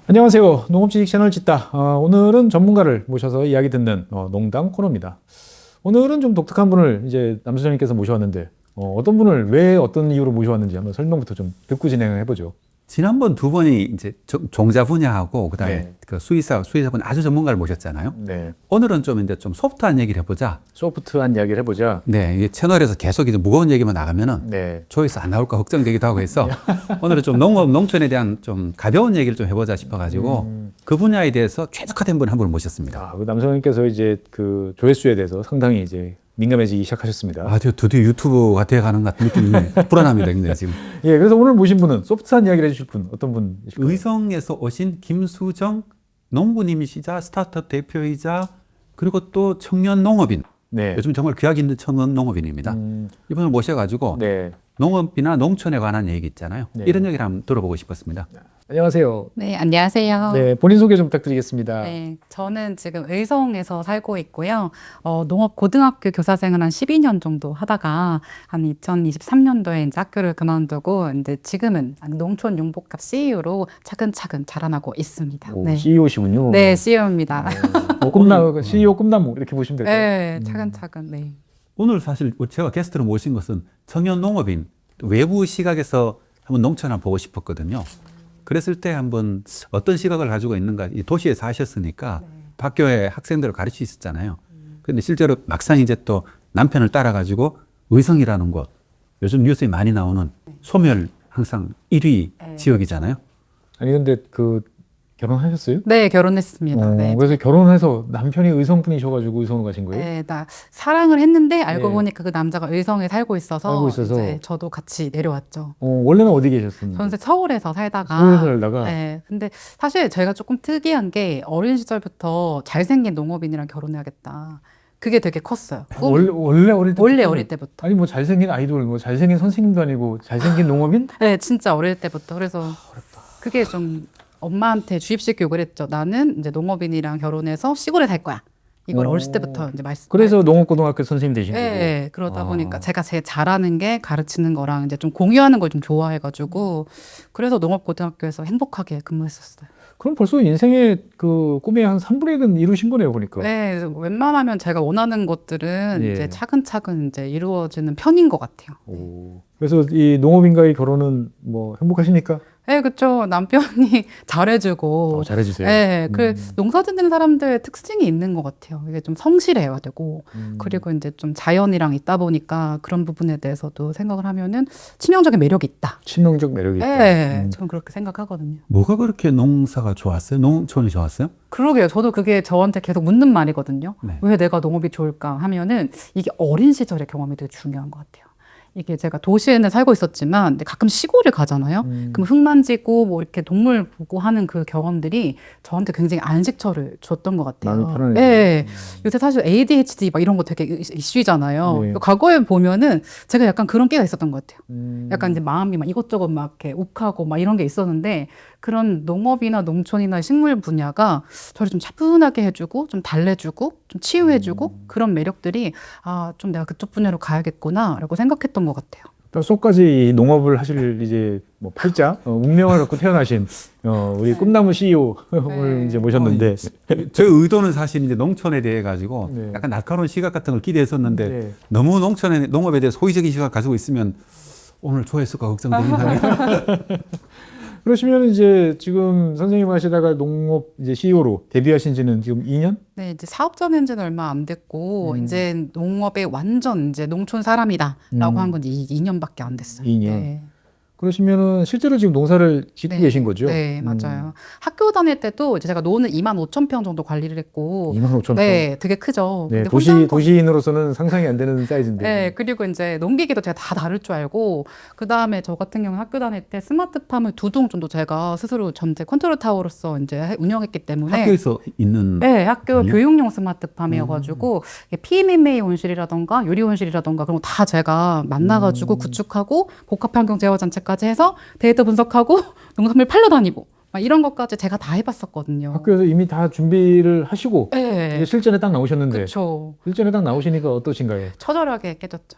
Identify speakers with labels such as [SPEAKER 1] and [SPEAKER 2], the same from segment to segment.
[SPEAKER 1] 안녕하세요. 농업지식 채널 짓다. 오늘은 전문가를 모셔서 이야기 듣는 농담 코너입니다. 오늘은 좀 독특한 분을 이제 남수장님께서 모셔왔는데 어떤 분을 왜 어떤 이유로 모셔왔는지 한번 설명부터 좀 듣고 진행을 해보죠.
[SPEAKER 2] 지난번 두 번이 이제 종자 분야하고 그다음에
[SPEAKER 1] 네.
[SPEAKER 2] 그 수의사분 아주 전문가를 모셨잖아요.
[SPEAKER 1] 네.
[SPEAKER 2] 오늘은 좀 소프트한 얘기를 해보자.
[SPEAKER 1] 소프트한 이야기를 해보자.
[SPEAKER 2] 네, 이 채널에서 계속 이제 무거운 얘기만 나가면은
[SPEAKER 1] 네.
[SPEAKER 2] 조회수 안 나올까 걱정되기도 하고 해서 오늘은 좀 농업, 농촌에 대한 좀 가벼운 얘기를 좀 해보자 싶어가지고 그 분야에 대해서 최적화된 분 한 분을 모셨습니다.
[SPEAKER 1] 그 남수장님께서 이제 그 조회수에 대해서 상당히 이제 민감해지기 시작하셨습니다.
[SPEAKER 2] 아, 드디어 유튜브가 돼가는 것 같은 느낌이 불안합니다, 근데 지금.
[SPEAKER 1] 예, 그래서 오늘 모신 분은 소프트한 이야기를 해주실 분 어떤 분이실까요?
[SPEAKER 2] 의성에서 오신 김수정 농부님이시자 스타트업 대표이자 그리고 또 청년 농업인.
[SPEAKER 1] 네.
[SPEAKER 2] 요즘 정말 귀하게 있는 청년 농업인입니다. 이분을 모셔가지고
[SPEAKER 1] 네.
[SPEAKER 2] 농업이나 농촌에 관한 얘기 있잖아요.
[SPEAKER 1] 네.
[SPEAKER 2] 이런 얘기를 한번 들어보고 싶었습니다.
[SPEAKER 1] 안녕하세요.
[SPEAKER 3] 네, 안녕하세요.
[SPEAKER 1] 네, 본인 소개 좀 부탁드리겠습니다.
[SPEAKER 3] 네, 저는 지금 의성에서 살고 있고요. 농업 고등학교 교사생을 한 12년 정도 하다가 한 2023년도에 이제 학교를 그만두고 이제 지금은 농촌 융복합 CEO로 차근차근 자라나고 있습니다.
[SPEAKER 1] 오,
[SPEAKER 3] 네.
[SPEAKER 1] CEO시군요.
[SPEAKER 3] 네, CEO입니다.
[SPEAKER 1] CEO 꿈나무 이렇게 보시면 될까요?
[SPEAKER 3] 네, 차근차근. 네.
[SPEAKER 2] 오늘 사실 제가 게스트로 모신 것은 청년 농업인, 외부 시각에서 한번 농촌을 한번 보고 싶었거든요. 그랬을 때 한번 어떤 시각을 가지고 있는가, 이 도시에 사셨으니까 학교에 학생들을 가르치 있었잖아요. 근데 실제로 막상 이제 또 남편을 따라가지고 의성이라는 곳, 요즘 뉴스에 많이 나오는 소멸 항상 1위 지역이잖아요.
[SPEAKER 1] 아니 근데 그 결혼하셨어요?
[SPEAKER 3] 네, 결혼했습니다. 네.
[SPEAKER 1] 그래서 결혼해서 남편이 의성분이셔가지고 의성으로 가신 거예요?
[SPEAKER 3] 네, 나 사랑을 했는데 알고
[SPEAKER 1] 네.
[SPEAKER 3] 보니까 그 남자가 의성에 살고 있어서 이제 저도 같이 내려왔죠.
[SPEAKER 1] 원래는 어디 계셨었는데?
[SPEAKER 3] 저는 서울에서 살다가.
[SPEAKER 1] 서울에서 살다가?
[SPEAKER 3] 네. 근데 사실 제가 조금 특이한 게 어린 시절부터 잘생긴 농업인이랑 결혼해야겠다. 그게 되게 컸어요.
[SPEAKER 1] 원래 어릴 때?
[SPEAKER 3] 원래 어릴 때부터.
[SPEAKER 1] 아니 뭐 잘생긴 아이돌, 뭐 잘생긴 선생님도 아니고 잘생긴 농업인?
[SPEAKER 3] 네, 진짜 어릴 때부터. 그래서 그게 좀 엄마한테 주입식 교육을 했죠. 나는 이제 농업인이랑 결혼해서 시골에 살 거야. 이걸 어렸을 때부터 이제
[SPEAKER 1] 그래서 농업고등학교 선생님 되신 거고.
[SPEAKER 3] 네, 그러다 보니까 제가 제일 잘하는 게 가르치는 거랑 이제 좀 공유하는 걸 좀 좋아해가지고 그래서 농업고등학교에서 행복하게 근무했었어요.
[SPEAKER 1] 그럼 벌써 인생의 그 꿈의 한 3분의 1은 이루신 거네요, 보니까.
[SPEAKER 3] 네, 웬만하면 제가 원하는 것들은
[SPEAKER 1] 예.
[SPEAKER 3] 이제 차근차근 이제 이루어지는 편인 것 같아요.
[SPEAKER 1] 그래서 이 농업인과의 결혼은 뭐 행복하십니까?
[SPEAKER 3] 네, 그렇죠. 남편이 잘해주고.
[SPEAKER 1] 잘해주세요.
[SPEAKER 3] 네, 그 농사 짓는 사람들의 특징이 있는 것 같아요. 이게 좀 성실해야 되고, 그리고 이제 좀 자연이랑 있다 보니까 그런 부분에 대해서도 생각을 하면은 치명적인 매력이 있다.
[SPEAKER 1] 치명적 매력이 있다.
[SPEAKER 3] 네, 저는 그렇게 생각하거든요.
[SPEAKER 2] 뭐가 그렇게 농사가 좋았어요? 농촌이 좋았어요?
[SPEAKER 3] 그러게요. 저도 그게 저한테 계속 묻는 말이거든요.
[SPEAKER 2] 네.
[SPEAKER 3] 왜 내가 농업이 좋을까 하면은 이게 어린 시절의 경험이 되게 중요한 것 같아요. 이게 제가 도시에는 살고 있었지만 근데 가끔 시골을 가잖아요. 그럼 흙 만지고 뭐 이렇게 동물 보고 하는 그 경험들이 저한테 굉장히 안식처를 줬던 것 같아요.
[SPEAKER 1] 마음이 편안해지고.
[SPEAKER 3] 네. 요새 사실 ADHD 막 이런 거 되게 이슈잖아요.
[SPEAKER 1] 네.
[SPEAKER 3] 과거에 보면은 제가 약간 그런 깨가 있었던 것 같아요.
[SPEAKER 1] 음.
[SPEAKER 3] 약간 이제 마음이 막 이것저것 막 이렇게 욱하고 막 이런 게 있었는데 그런 농업이나 농촌이나 식물 분야가 저를 좀 차분하게 해주고 좀 달래주고 좀 치유해주고 그런 매력들이 좀 내가 그쪽 분야로 가야겠구나라고 생각했던 것 같아요.
[SPEAKER 1] 뼛속까지 이 농업을 하실 이제 뭐 팔자 운명을 갖고 태어나신 우리 꿈나무 CEO를
[SPEAKER 3] 네.
[SPEAKER 1] 이제 모셨는데
[SPEAKER 2] 제 의도는 사실 이제 농촌에 대해 가지고
[SPEAKER 1] 네.
[SPEAKER 2] 약간 날카로운 시각 같은 걸 기대했었는데
[SPEAKER 1] 네.
[SPEAKER 2] 너무 농업에 대해서 호의적인 시각을 가지고 있으면 오늘 조회수가 걱정되긴 하네요.
[SPEAKER 1] 그러시면 이제 지금 선생님 하시다가 농업 이제 CEO로 데뷔하신 지는 지금 2년?
[SPEAKER 3] 네, 이제 사업자 낸 지는 얼마 안 됐고 이제 농업에 완전 이제 농촌 사람이다라고 한 건 2년밖에 안 됐어요.
[SPEAKER 1] 2년.
[SPEAKER 3] 네.
[SPEAKER 1] 그러시면은 실제로 지금 농사를 짓고
[SPEAKER 3] 네.
[SPEAKER 1] 계신 거죠?
[SPEAKER 3] 네, 맞아요. 학교 다닐 때도 이제 제가 노는 25,000평 정도 관리를 했고
[SPEAKER 1] 25,000평.
[SPEAKER 3] 네, 되게 크죠.
[SPEAKER 1] 네,
[SPEAKER 3] 근데 혼자 한 건-
[SPEAKER 1] 도시인으로서는 상상이 안 되는 사이즈인데.
[SPEAKER 3] 네, 그리고 이제 농기계도 제가 다 다룰 줄 알고 그 다음에 저 같은 경우는 학교 다닐 때 스마트팜을 2동 정도 제가 스스로 전체 컨트롤 타워로서 이제 운영했기 때문에
[SPEAKER 2] 학교에서 있는
[SPEAKER 3] 네, 학교
[SPEAKER 2] 아니요?
[SPEAKER 3] 교육용 스마트팜이어가지고 PMMA 온실이라던가 유리 온실이라던가 그런 거 다 제가 만나가지고 구축하고 복합환경 제어 장치까지 해서 데이터 분석하고 농산물 팔러 다니고 막 이런 것까지 제가 다 해봤었거든요.
[SPEAKER 1] 학교에서 이미 다 준비를 하시고
[SPEAKER 3] 네,
[SPEAKER 1] 이제 실전에 딱 나오셨는데
[SPEAKER 3] 그렇죠.
[SPEAKER 1] 실전에 딱 나오시니까 어떠신가요?
[SPEAKER 3] 처절하게 깨졌죠.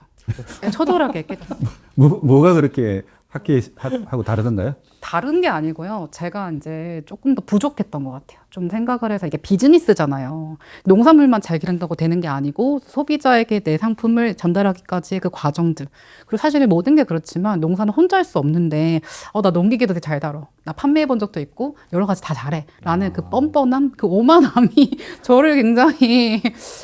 [SPEAKER 3] 네, 처절하게 깨졌죠.
[SPEAKER 2] 뭐가 그렇게 학기하고 다르던가요?
[SPEAKER 3] 다른 게 아니고요. 제가 이제 조금 더 부족했던 것 같아요. 좀 생각을 해서 이게 비즈니스잖아요. 농산물만 잘 기른다고 되는 게 아니고 소비자에게 내 상품을 전달하기까지의 그 과정들. 그리고 사실 모든 게 그렇지만 농사는 혼자 할 수 없는데 나 농기계도 되게 잘 다뤄. 나 판매해 본 적도 있고 여러 가지 다 잘해. 라는 그 뻔뻔함, 그 오만함이 저를 굉장히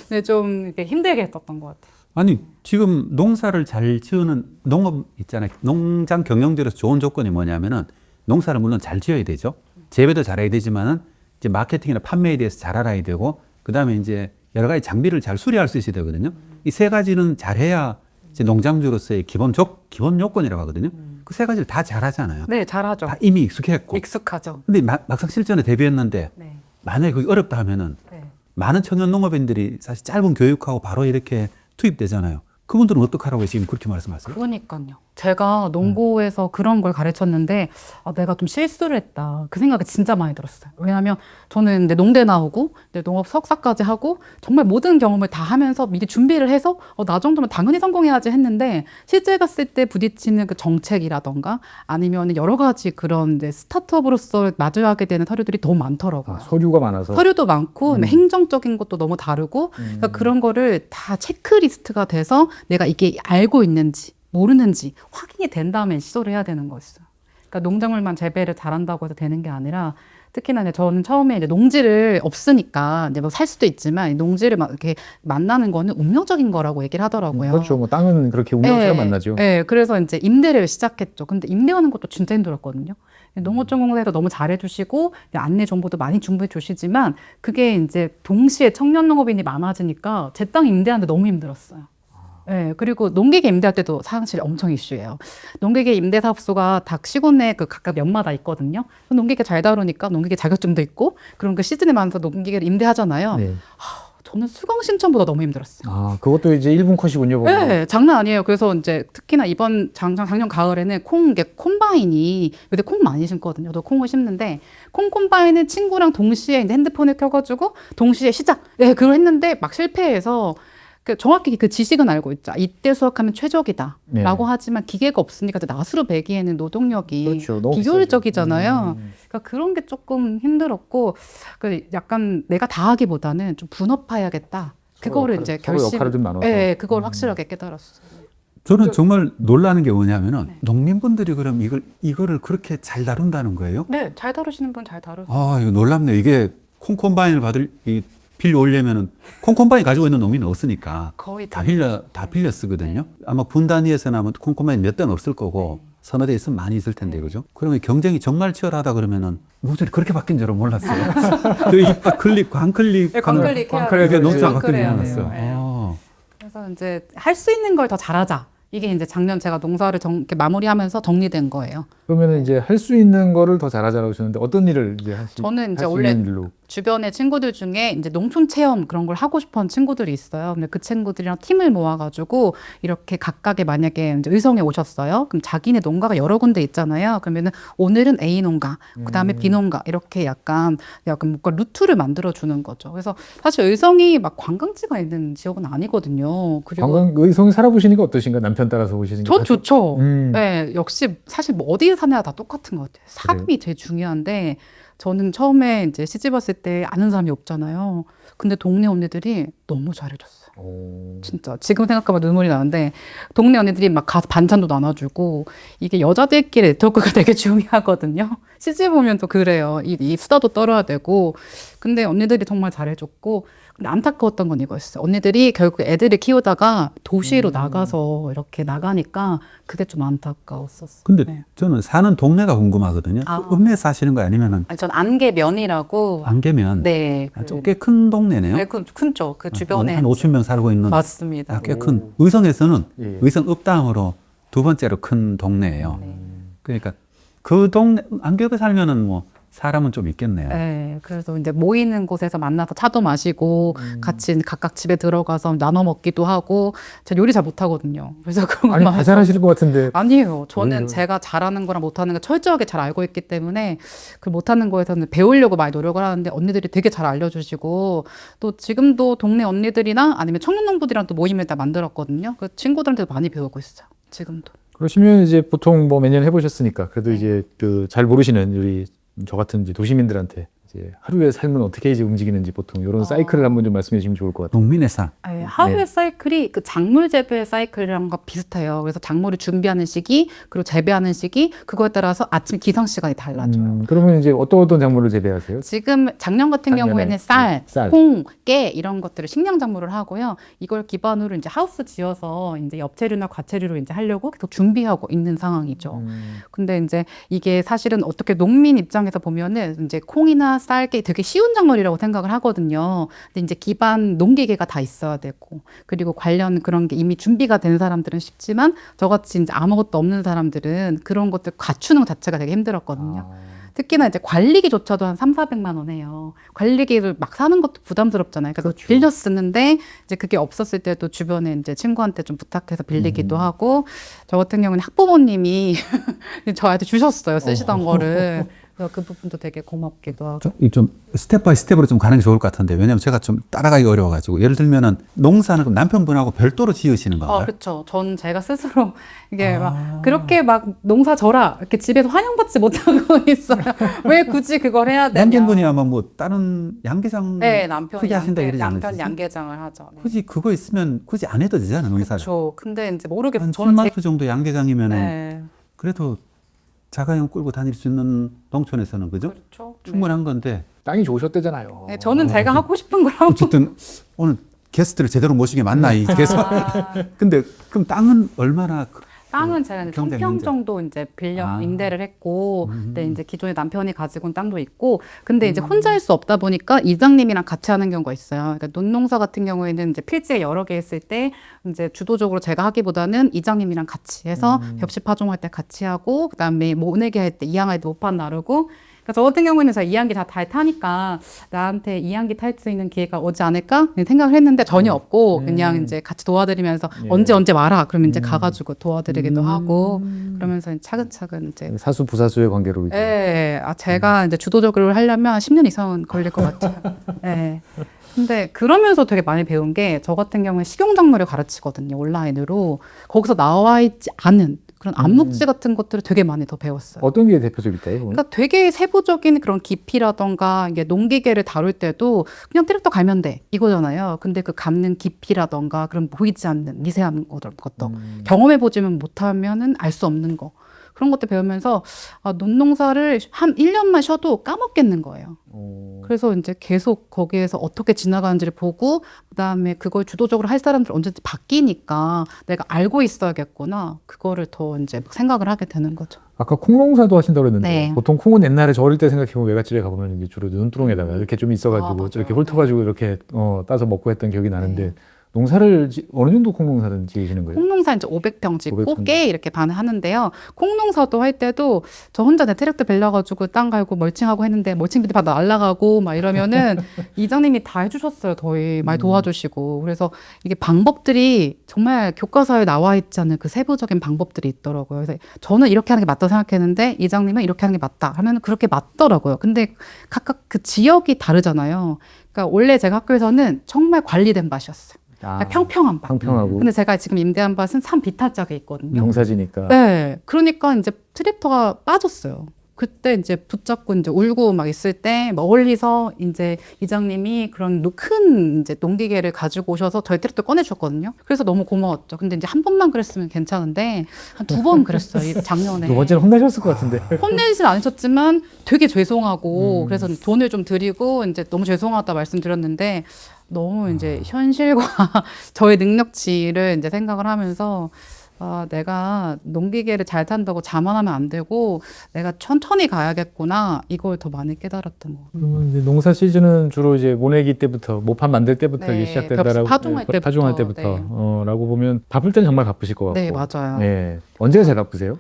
[SPEAKER 3] 네, 좀 이렇게 힘들게 했었던 것 같아요.
[SPEAKER 2] 아니, 지금 농사를 잘 지으는 농업 있잖아요. 농장 경영들에서 좋은 조건이 뭐냐면은 농사를 물론 잘 지어야 되죠. 재배도 잘해야 되지만은 이제 마케팅이나 판매에 대해서 잘 알아야 되고, 그 다음에 이제 여러 가지 장비를 잘 수리할 수 있어야 되거든요. 이 세 가지는 잘해야 이제 농장주로서의 기본 요건이라고 하거든요. 그 세 가지를 다 잘하잖아요.
[SPEAKER 3] 네, 잘하죠.
[SPEAKER 2] 다 이미 익숙했고.
[SPEAKER 3] 익숙하죠.
[SPEAKER 2] 근데 막상 실전에 대비했는데
[SPEAKER 3] 네.
[SPEAKER 2] 만약에 그게 어렵다 하면은
[SPEAKER 3] 네.
[SPEAKER 2] 많은 청년 농업인들이 사실 짧은 교육하고 바로 이렇게 투입되잖아요. 그분들은 어떡하라고 지금 그렇게 말씀하세요?
[SPEAKER 3] 그러니까요. 제가 농고에서 그런 걸 가르쳤는데 내가 좀 실수를 했다. 그 생각이 진짜 많이 들었어요. 왜냐하면 저는 이제 농대 나오고 이제 농업 석사까지 하고 정말 모든 경험을 다 하면서 미리 준비를 해서 나 정도면 당연히 성공해야지 했는데 실제 갔을 때 부딪히는 그 정책이라던가 아니면 여러 가지 그런 이제 스타트업으로서 마주하게 되는 서류들이 너무 많더라고요.
[SPEAKER 1] 서류가 많아서.
[SPEAKER 3] 서류도 많고 행정적인 것도 너무 다르고 그러니까 그런 거를 다 체크리스트가 돼서 내가 이게 알고 있는지 모르는지 확인이 된 다음에 시도를 해야 되는 거였어요. 그러니까 농작물만 재배를 잘한다고 해서 되는 게 아니라 특히나 이제 저는 처음에 이제 농지를 없으니까 이제 뭐 살 수도 있지만 농지를 막 이렇게 만나는 거는 운명적인 거라고 얘기를 하더라고요.
[SPEAKER 1] 그렇죠. 뭐 땅은 그렇게 운명처럼 만나죠.
[SPEAKER 3] 네, 그래서 이제 임대를 시작했죠. 근데 임대하는 것도 진짜 힘들었거든요. 농어촌공사에서 너무 잘해주시고 안내 정보도 많이 준비해 주시지만 그게 이제 동시에 청년 농업인이 많아지니까 제 땅 임대하는데 너무 힘들었어요. 네, 그리고 농기계 임대할 때도 사실 엄청 이슈예요. 농기계 임대 사업소가 각 시군에 그 각각 몇마다 있거든요. 농기계 잘 다루니까 농기계 자격증도 있고, 그럼 그 시즌에 맞춰서 농기계를 임대하잖아요.
[SPEAKER 1] 네.
[SPEAKER 3] 저는 수강 신청보다 너무 힘들었어요.
[SPEAKER 1] 그것도 이제 1분 컷이군요. 보면.
[SPEAKER 3] 네, 장난 아니에요. 그래서 이제 특히나 이번 작년 가을에는 콤바인이, 근데 콩 많이 심거든요. 저도 콩을 심는데, 콤바인은 친구랑 동시에 이제 핸드폰을 켜가지고, 동시에 시작! 네, 그걸 했는데 막 실패해서, 정확히 그 지식은 알고 있죠. 이때 수확하면 최적이다.
[SPEAKER 1] 네.
[SPEAKER 3] 라고 하지만 기계가 없으니까 낫으로 배기에는 노동력이
[SPEAKER 1] 그렇죠. 너무
[SPEAKER 3] 비효율적이잖아요. 그러니까 그런 게 조금 힘들었고, 약간 내가 다 하기보다는 좀 분업화해야겠다. 그거를 이제
[SPEAKER 1] 서로 역할을 좀 나눠서.
[SPEAKER 3] 네, 그걸 확실하게 깨달았어요.
[SPEAKER 2] 저는 정말 놀라는 게 뭐냐면은
[SPEAKER 3] 네.
[SPEAKER 2] 농민분들이 그럼 이거를 그렇게 잘 다룬다는 거예요?
[SPEAKER 3] 네, 잘 다루시는 분 잘 다루세요.
[SPEAKER 2] 이거 놀랍네요. 이게 콩콤바인을 빌려 오려면은 콩콤바인 가지고 있는 농민은 없으니까
[SPEAKER 3] 거의
[SPEAKER 2] 다 빌려 쓰거든요. 아마 분 단위에서는 아마 콩콤바인 몇 대는 없을 거고 서너 대 있으면 많이 있을 텐데 그죠? 그러면 경쟁이 정말 치열하다 그러면은 목소리 그렇게 바뀐 줄은 몰랐어요. 저희 광클릭
[SPEAKER 3] 네, 광클릭 해야
[SPEAKER 2] 이게
[SPEAKER 3] 돼요.
[SPEAKER 2] 농장 바뀐 줄
[SPEAKER 3] 광클해야
[SPEAKER 2] 몰랐어요.
[SPEAKER 3] 돼요. 그래서 이제 할 수 있는 걸 더 잘하자. 이게 이제 작년 제가 농사를 이렇게 마무리하면서 정리된 거예요.
[SPEAKER 1] 그러면은 이제 할 수 있는 거를 더 잘하자라고 하셨는데 어떤 일을 이제
[SPEAKER 3] 저는 이제
[SPEAKER 1] 할수
[SPEAKER 3] 원래
[SPEAKER 1] 있는 일로.
[SPEAKER 3] 주변의 친구들 중에 이제 농촌 체험 그런 걸 하고 싶어 하는 친구들이 있어요. 근데 그 친구들이랑 팀을 모아가지고 이렇게 각각의 만약에 이제 의성에 오셨어요. 그럼 자기네 농가가 여러 군데 있잖아요. 그러면은 오늘은 A 농가, 그 다음에 B 농가 이렇게 약간 뭔가 루트를 만들어 주는 거죠. 그래서 사실 의성이 막 관광지가 있는 지역은 아니거든요. 그리고
[SPEAKER 1] 관광 의성에 살아보시니까 어떠신가? 남편 따라서 오시는 게.
[SPEAKER 3] 전 좋죠.
[SPEAKER 1] 음.
[SPEAKER 3] 네, 역시 사실 뭐 어디에 사냐 다 똑같은 것 같아요. 사람이 제일 중요한데 저는 처음에 이제 시집 왔을 때 아는 사람이 없잖아요. 근데 동네 언니들이 너무 잘해줬어요. 진짜 지금 생각하면 눈물이 나는데 동네 언니들이 막 가서 반찬도 나눠주고 이게 여자들끼리 네트워크가 되게 중요하거든요. 시집 오면 또 그래요. 이 수다도 떨어야 되고 근데 언니들이 정말 잘해줬고 근데 안타까웠던 건 이거였어요. 언니들이 결국 애들을 키우다가 도시로 나가서 이렇게 나가니까 그게 좀 안타까웠었어요.
[SPEAKER 2] 근데
[SPEAKER 3] 네.
[SPEAKER 2] 저는 사는 동네가 궁금하거든요. 읍내에 사시는 거 아니면은
[SPEAKER 3] 아니, 전 안개면이라고
[SPEAKER 2] 안개면
[SPEAKER 3] 네,
[SPEAKER 2] 좀 꽤 큰 동네네요.
[SPEAKER 3] 네, 큰죠. 그 주변에
[SPEAKER 2] 한 5천 명 살고 있는
[SPEAKER 3] 맞습니다.
[SPEAKER 2] 꽤 큰. 의성에서는
[SPEAKER 1] 예.
[SPEAKER 2] 의성 읍다음으로 두 번째로 큰 동네예요.
[SPEAKER 3] 네.
[SPEAKER 2] 그러니까 그 동네 안개에 살면은 뭐 사람은 좀 있겠네요.
[SPEAKER 3] 네, 그래서 이제 모이는 곳에서 만나서 차도 마시고 같이 각각 집에 들어가서 나눠 먹기도 하고 제가 요리 잘 못하거든요. 그래서 그런
[SPEAKER 1] 아니
[SPEAKER 3] 거
[SPEAKER 1] 다 잘하실 것 같은데.
[SPEAKER 3] 아니에요. 저는
[SPEAKER 1] 오히려.
[SPEAKER 3] 제가 잘하는 거랑 못하는 거 철저하게 잘 알고 있기 때문에 그 못하는 거에서는 배우려고 많이 노력을 하는데 언니들이 되게 잘 알려주시고 또 지금도 동네 언니들이나 아니면 청년농부들이랑 또 모임을 다 만들었거든요. 그 친구들한테 많이 배우고 있어요. 지금도.
[SPEAKER 1] 그러시면 이제 보통 뭐 매년 해보셨으니까 그래도 이제 그 잘 모르시는 우리 저 같은 이제 도시민들한테 이제 하루의 삶은 어떻게 이제 움직이는지 보통 이런 사이클을 한번 좀 말씀해 주시면 좋을 것 같아요.
[SPEAKER 2] 농민의 삶.
[SPEAKER 3] 네, 하루의
[SPEAKER 1] 네.
[SPEAKER 3] 사이클이 그 작물 재배 사이클이랑 거 비슷해요. 그래서 작물을 준비하는 시기, 그리고 재배하는 시기, 그거에 따라서 아침 기상 시간이 달라져요.
[SPEAKER 1] 그러면 이제 어떤 작물을 재배하세요?
[SPEAKER 3] 지금 작년 같은
[SPEAKER 1] 작년에,
[SPEAKER 3] 경우에는 쌀,
[SPEAKER 1] 쌀.
[SPEAKER 3] 콩, 깨 이런 것들을 식량 작물을 하고요. 이걸 기반으로 이제 하우스 지어서 이제 엽채류나 과채류로 이제 하려고 계속 준비하고 있는 상황이죠. 근데 이제 이게 사실은 어떻게 농민 입장에서 보면은 이제 콩이나 쌀, 깨 되게 쉬운 작물이라고 생각을 하거든요. 근데 이제 기반 농기계가 다 있어야 되고, 그리고 관련 그런 게 이미 준비가 된 사람들은 쉽지만 저같이 이제 아무것도 없는 사람들은 그런 것들 갖추는 것 자체가 되게 힘들었거든요. 특히나 이제 관리기조차도 한 3,400만 원 해요. 관리기를 막 사는 것도 부담스럽잖아요. 그래서
[SPEAKER 1] 그렇죠.
[SPEAKER 3] 빌려 쓰는데 이제 그게 없었을 때도 주변에 이제 친구한테 좀 부탁해서 빌리기도 하고, 저 같은 경우는 학부모님이 저한테 주셨어요. 쓰시던 거를. 그래서 그 부분도 되게 고맙기도 하고.
[SPEAKER 2] 좀 스텝 바이 스텝으로 좀 가는 게 좋을 것 같은데, 왜냐면 제가 좀 따라가기 어려워가지고. 예를 들면은 농사는 그럼 남편분하고 별도로 지으시는 건가요?
[SPEAKER 3] 그렇죠. 전 제가 스스로 이게 막 그렇게 막 농사 져라 이렇게 집에서 환영받지 못하고 있어요. 왜 굳이 그걸 해야 되냐?
[SPEAKER 2] 남편분이 아마 뭐 다른 양계장
[SPEAKER 3] 네, 남편이
[SPEAKER 2] 크게 하신다 이러지
[SPEAKER 3] 남편
[SPEAKER 2] 않으시죠?
[SPEAKER 3] 양계장을 하죠. 네.
[SPEAKER 2] 굳이 그거 있으면 굳이 안 해도 되잖아요, 농사를.
[SPEAKER 3] 그렇죠. 근데 이제 모르겠어요.
[SPEAKER 2] 한
[SPEAKER 3] 저는
[SPEAKER 2] 7마트 정도 양계장이면은
[SPEAKER 3] 네.
[SPEAKER 2] 그래도 자가용 끌고 다닐 수 있는 농촌에서는 그죠?
[SPEAKER 3] 그렇죠.
[SPEAKER 2] 충분한 건데.
[SPEAKER 1] 땅이 좋으셨대잖아요.
[SPEAKER 3] 네, 저는 제가 하고 싶은 걸 하고.
[SPEAKER 2] 어쨌든 오늘 게스트를 제대로 모시게 맞나 이 게스트. 근데 그럼 땅은 얼마나
[SPEAKER 3] 땅은 제가 이제
[SPEAKER 2] 경쟁
[SPEAKER 3] 3평
[SPEAKER 2] 면적.
[SPEAKER 3] 정도 이제 빌려
[SPEAKER 2] 아.
[SPEAKER 3] 임대를 했고, 근데 이제 기존에 남편이 가지고 온 땅도 있고, 근데 이제 혼자 할 수 없다 보니까 이장님이랑 같이 하는 경우가 있어요. 그러니까 논농사 같은 경우에는 이제 필지가 여러 개 있을 때 이제 주도적으로 제가 하기보다는 이장님이랑 같이 해서 벽시 파종할 때 같이 하고, 그다음에 모내기 할 때 이항할 때 모판 나르고. 그러니까 저 같은 경우에는 제가 이항기 다 타니까 나한테 이항기 탈 수 있는 기회가 오지 않을까 생각을 했는데 전혀 없고 그냥 이제 같이 도와드리면서
[SPEAKER 1] 예.
[SPEAKER 3] 언제 와라 그러면 이제 가가지고 도와드리기도 하고 그러면서 차근차근 이제
[SPEAKER 1] 사수 부사수의 관계로 이제.
[SPEAKER 3] 예, 제가 이제 주도적으로 하려면 10년 이상은 걸릴 것 같아요. 예. 근데 그러면서 되게 많이 배운 게 저 같은 경우에 식용작물을 가르치거든요. 온라인으로. 거기서 나와 있지 않은 그런 암묵지 같은 것들을 되게 많이 더 배웠어요.
[SPEAKER 1] 어떤 게 대표적일까요?
[SPEAKER 3] 그러니까 되게 세부적인 그런 깊이라던가 이게 농기계를 다룰 때도 그냥 트랙터 갈면 돼 이거잖아요. 근데 그 감는 깊이라던가 그런 보이지 않는 미세한 것도 경험해 보지만 못하면은 알 수 없는 거. 그런 것들 배우면서 논농사를 한 1년만 쉬어도 까먹겠는 거예요. 그래서 이제 계속 거기에서 어떻게 지나가는지를 보고 그다음에 그걸 주도적으로 할 사람들 언제든지 바뀌니까 내가 알고 있어야겠구나. 그거를 더 이제 생각을 하게 되는 거죠.
[SPEAKER 1] 아까 콩농사도 하신다고 그랬는데
[SPEAKER 3] 네.
[SPEAKER 1] 보통 콩은 옛날에 저 어릴 때 생각해보면 외갓집에 가보면 이제 주로 눈두렁에다가 이렇게 좀 있어가지고
[SPEAKER 3] 맞아요.
[SPEAKER 1] 이렇게 훑어가지고 이렇게 따서 먹고 했던 기억이 나는데
[SPEAKER 3] 네.
[SPEAKER 1] 농사를 어느 정도 콩농사든 지으시는 거예요?
[SPEAKER 3] 콩농사 이제 500평 짓고
[SPEAKER 1] 500평.
[SPEAKER 3] 깨 이렇게 반하는데요. 콩농사도 할 때도 저 혼자 내 트랙터 빌려가지고 땅 갈고 멀칭하고 했는데 멀칭비도 다 날라가고 막 이러면은 이장님이 다 해주셨어요. 거의 많이 도와주시고. 그래서 이게 방법들이 정말 교과서에 나와 있지 않은 그 세부적인 방법들이 있더라고요. 그래서 저는 이렇게 하는 게 맞다고 생각했는데 이장님은 이렇게 하는 게 맞다 하면 그렇게 맞더라고요. 근데 각각 그 지역이 다르잖아요. 그러니까 원래 제가 학교에서는 정말 관리된 밭이었어요. 평평한 밭.
[SPEAKER 1] 평평하고
[SPEAKER 3] 근데 제가 지금 임대한 밭은 산 비탈짝에 있거든요.
[SPEAKER 1] 농사지니까.
[SPEAKER 3] 네. 그러니까 이제 트랙터가 빠졌어요. 그때 이제 붙잡고 이제 울고 막 있을 때 멀리서 이제 이장님이 그런 큰 이제 농기계를 가지고 오셔서 저희 트랙터 꺼내주셨거든요. 그래서 너무 고마웠죠. 근데 이제 한 번만 그랬으면 괜찮은데 한 2번 그랬어요. 작년에.
[SPEAKER 1] 두 번째는 혼나셨을 것 같은데.
[SPEAKER 3] 혼내진 않으셨지만 되게 죄송하고 그래서 돈을 좀 드리고 이제 너무 죄송하다 말씀드렸는데 너무 이제 현실과 저의 능력치를 이제 생각을 하면서 내가 농기계를 잘 탄다고 자만하면 안 되고 내가 천천히 가야겠구나 이걸 더 많이 깨달았던 것 같아요.
[SPEAKER 1] 그러면 이제 농사 시즌은 주로 이제 모내기 때부터 모판 만들 때부터
[SPEAKER 3] 네,
[SPEAKER 1] 이게 시작된다라고
[SPEAKER 3] 파종할 때부터,
[SPEAKER 1] 파종할 때부터
[SPEAKER 3] 네.
[SPEAKER 1] 라고 보면 바쁠 때는 정말 바쁘실 것 같고.
[SPEAKER 3] 네, 맞아요.
[SPEAKER 1] 예. 언제가 제일 바쁘세요?